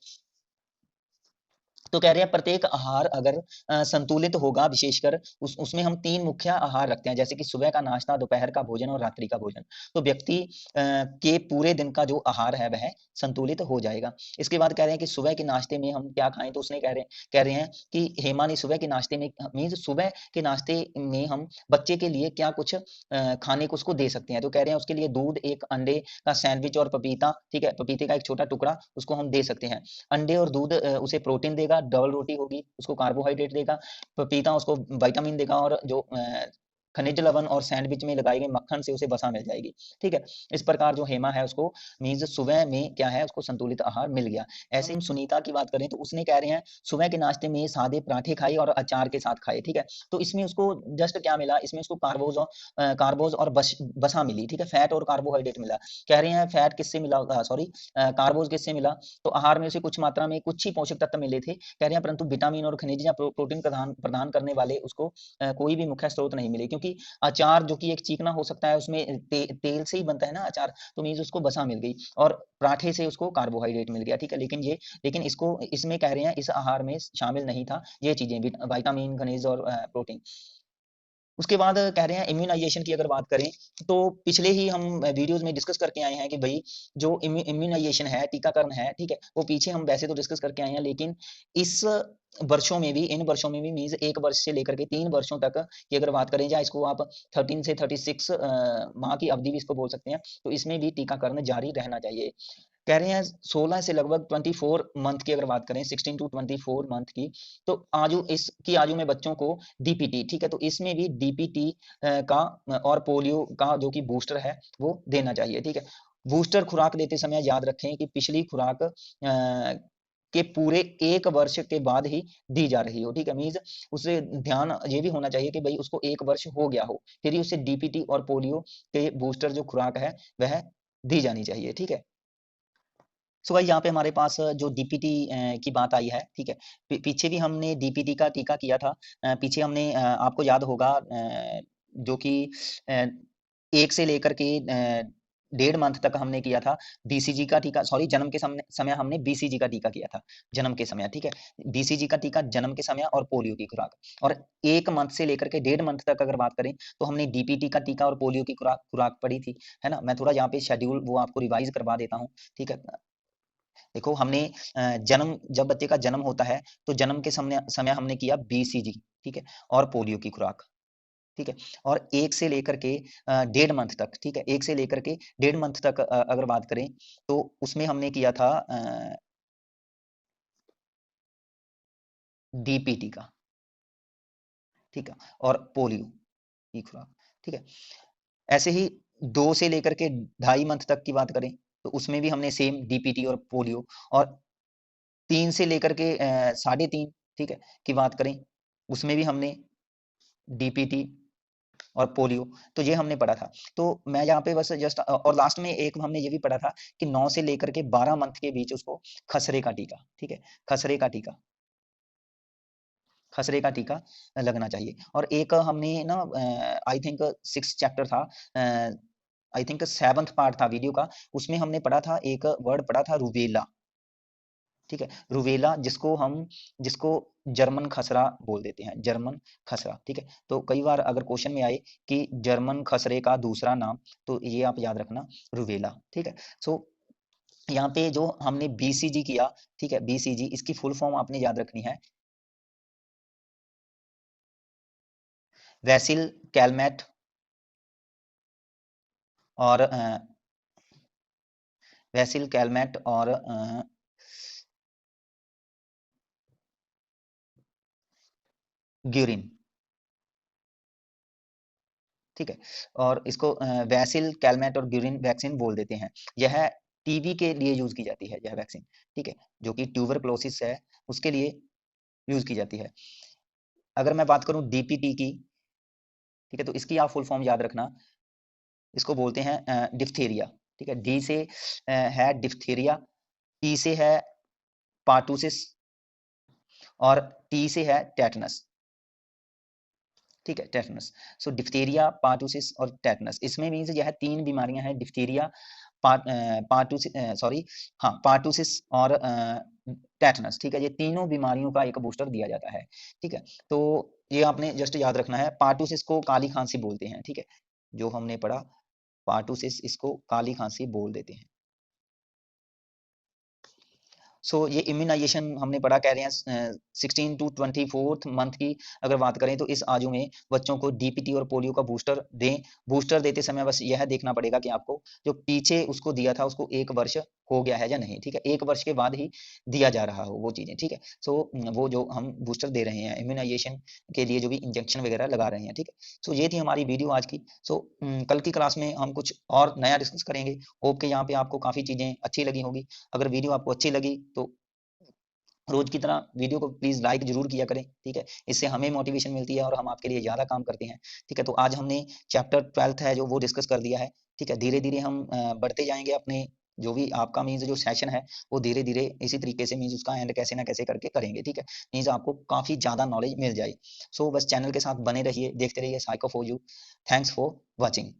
तो कह रहे हैं प्रत्येक आहार अगर संतुलित होगा, विशेषकर उसमें हम 3 मुख्य आहार रखते हैं, जैसे कि सुबह का नाश्ता, दोपहर का भोजन और रात्रि का भोजन। तो व्यक्ति के पूरे दिन का जो आहार है वह संतुलित हो जाएगा। इसके बाद कह रहे हैं कि सुबह के नाश्ते में हम क्या खाएं, तो उसने कह रहे हैं कि हेमा ने सुबह के नाश्ते में मीन्स सुबह के नाश्ते में हम बच्चे के लिए क्या कुछ खाने को उसको दे सकते हैं। तो कह रहे हैं उसके लिए दूध, एक अंडे का सैंडविच और पपीता, ठीक है, पपीते का एक छोटा टुकड़ा उसको हम दे सकते हैं। अंडे और दूध उसे प्रोटीन देगा, डबल रोटी होगी उसको कार्बोहाइड्रेट देगा, पपीता उसको विटामिन देगा, और जो खनिज लवण और सैंडविच में लगाए गए मक्खन से उसे वसा मिल जाएगी, ठीक है। इस प्रकार जो हेमा है उसको मीन्स सुबह में क्या है, उसको संतुलित आहार मिल गया। ऐसे ही सुनीता की बात करें तो उसने कह रहे हैं सुबह के नाश्ते में सादे पराठे खाए और अचार के साथ खाए, ठीक है। तो इसमें उसको जस्ट क्या मिला, इसमें उसको कार्बोज और वसा मिली, ठीक है, फैट और कार्बोहाइड्रेट मिला। कह रहे हैं फैट किससे मिला, सॉरी कार्बोज किससे मिला, तो आहार में उसे कुछ मात्रा में कुछ ही पोषक तत्व मिले थे, कह रहे हैं, परंतु विटामिन और खनिज या प्रोटीन प्रदान प्रदान करने वाले उसको कोई भी मुख्य स्रोत नहीं मिले, क्योंकि अचार जो कि एक चीकना हो सकता है उसमें तेल से ही बनता है ना अचार, तो मीन्स उसको वसा मिल गई, और पराठे से उसको कार्बोहाइड्रेट मिल गया, ठीक है। लेकिन इसको इसमें कह रहे हैं इस आहार में शामिल नहीं था ये चीजें, विटामिन, खनिज और प्रोटीन। उसके बाद कह रहे हैं इम्यूनाइजेशन की अगर बात करें तो पिछले ही हम वीडियोस में डिस्कस करके आए हैं कि भाई जो इम्यूनाइजेशन है, टीकाकरण है, ठीक है, वो पीछे हम वैसे तो डिस्कस करके आए हैं, लेकिन इस वर्षों में भी, इन वर्षों में भी मीन्स 1 वर्ष से लेकर के 3 वर्षों तक की अगर बात करें, या इसको आप 13 से 36 माह की अवधि भी इसको बोल सकते हैं, तो इसमें भी टीकाकरण जारी रहना चाहिए। कह रहे हैं 16 से लगभग 24 मंथ की अगर बात करें, 16 टू 24 मंथ की, तो आयु, इसकी आयु में बच्चों को डीपीटी, ठीक है, तो इसमें भी डीपीटी का और पोलियो का जो कि बूस्टर है वो देना चाहिए, ठीक है। बूस्टर खुराक देते समय याद रखें कि पिछली खुराक के पूरे 1 वर्ष के बाद ही दी जा रही हो, ठीक है। मीन्स उसे ध्यान ये भी होना चाहिए कि भाई उसको 1 वर्ष हो गया हो, फिर ही उसे डीपीटी और पोलियो के बूस्टर जो खुराक है वह दी जानी चाहिए, ठीक है। सो भाई यहाँ पे हमारे पास जो डीपीटी की बात आई है, ठीक है। पीछे भी हमने डीपीटी का टीका किया था। पीछे हमने आपको याद होगा जो कि 1 से लेकर के 1.5 मंथ तक हमने किया था बीसीजी का टीका, सॉरी जन्म के समय हमने बीसीजी का टीका किया था, जन्म के समय, ठीक है। बीसीजी का टीका जन्म के समय और पोलियो की खुराक, और 1 मंथ से लेकर के 1.5 मंथ तक अगर बात करें तो हमने डीपीटी का टीका और पोलियो की खुराक पढ़ी थी, है ना। मैं थोड़ा यहाँ पे शेड्यूल वो आपको रिवाइज करवा देता हूँ, ठीक है। देखो हमने जन्म, जब बच्चे का जन्म होता है तो जन्म के समय हमने किया बीसीजी, ठीक है, और पोलियो की खुराक, ठीक है। और 1 से लेकर के 1.5 मंथ तक, ठीक है, 1 से लेकर के 1.5 मंथ तक अगर बात करें तो उसमें हमने किया था डीपीटी का, ठीक है, और पोलियो की खुराक, ठीक है। ऐसे ही 2 से लेकर के 2.5 मंथ तक की बात करें तो उसमें भी हमने सेम डीपीटी और पोलियो, और 3 से लेकर के 3.5, ठीक है, की बात करें उसमें भी हमने डीपीटी और पोलियो, तो ये हमने पढ़ा था। तो मैं यहाँ पे बस जस्ट और लास्ट में एक हमने ये भी पढ़ा था कि 9 से लेकर के 12 मंथ के बीच उसको खसरे का टीका, ठीक है, खसरे का टीका, खसरे का टीका लगना चाहिए। और एक हमने ना आई थिंक 6 चैप्टर था, आई थिंक 7th पार्ट था वीडियो का, उसमें हमने पढ़ा था, एक वर्ड पढ़ा था रूबेला, ठीक है, रूबेला, जिसको जर्मन खसरा बोल देते हैं, जर्मन खसरा, ठीक है। तो कई बार अगर क्वेश्चन में आए कि जर्मन खसरे का दूसरा नाम, तो ये आप याद रखना, रूबेला, ठीक है। सो यहाँ पे जो हमने बीसीजी किया, ठीक है, बीसीजी इसकी फुल फॉर्म आपने याद रखनी है, वैसिल कैलमेट और वैसिल कैलमेट और ग्यूरिन, ठीक है। और इसको वैसिल कैलमेट और ग्यूरिन वैक्सीन बोल देते हैं। यह टीबी के लिए यूज की जाती है, यह वैक्सीन, ठीक है, जो कि ट्यूबरक्लोसिस है उसके लिए यूज की जाती है। अगर मैं बात करूं डीपीटी की, ठीक है, तो इसकी आप फुल फॉर्म याद रखना, इसको बोलते हैं डिप्थीरिया, ठीक है। डी से है डिप्थीरिया, पी से है पार्टूसिस, और टी से है टेटनस, ठीक है, टेटनस। सो डिप्थीरिया, पार्टूसिस और टेटनस, इसमें मीन्स यह 3 बीमारियां हैं, डिप्थीरिया, पार्टूसिस, सॉरी, हाँ, पार्टूसिस और टेटनस, ठीक है। ये तीनों बीमारियों का एक बूस्टर दिया जाता है, ठीक है। तो ये आपने जस्ट याद रखना है। पार्टूसिस को काली खांसी बोलते हैं, ठीक है, जो हमने पढ़ा, पार्टूसिस इसको काली खांसी बोल देते हैं। सो ये इम्यूनाइजेशन हमने पढ़ा, कह रहे हैं 16 टू 24th मंथ की अगर बात करें तो इस आयु में बच्चों को डीपीटी और पोलियो का बूस्टर दें। बूस्टर देते समय बस यह देखना पड़ेगा कि आपको जो पीछे उसको दिया था उसको 1 वर्ष हो गया है या नहीं, ठीक है, 1 वर्ष के बाद ही दिया जा रहा हो वो चीजें, ठीक है। सो वो जो हम बूस्टर दे रहे हैं इम्यूनाइजेशन के लिए, जो भी इंजेक्शन वगैरह लगा रहे हैं, ठीक है। सो ये थी हमारी वीडियो आज की। सो कल की क्लास में हम कुछ और नया डिस्कस करेंगे। होप के यहाँ पे आपको काफी चीजें अच्छी लगी होगी। अगर वीडियो आपको अच्छी लगी तो रोज की तरह वीडियो को प्लीज लाइक जरूर किया करें, ठीक है, इससे हमें मोटिवेशन मिलती है और हम आपके लिए ज्यादा काम करते हैं, ठीक है। तो आज हमने चैप्टर 12th है जो वो डिस्कस कर दिया है, ठीक है। धीरे धीरे हम बढ़ते जाएंगे अपने, जो भी आपका मीन्स जो सेशन है वो धीरे धीरे इसी तरीके से मीन्स उसका एंड कैसे ना कैसे करके करेंगे, ठीक है। मीन्स आपको काफी ज्यादा नॉलेज मिल जाए। सो बस चैनल के साथ बने रहिए, देखते रहिए psycho for you. Thanks for watching.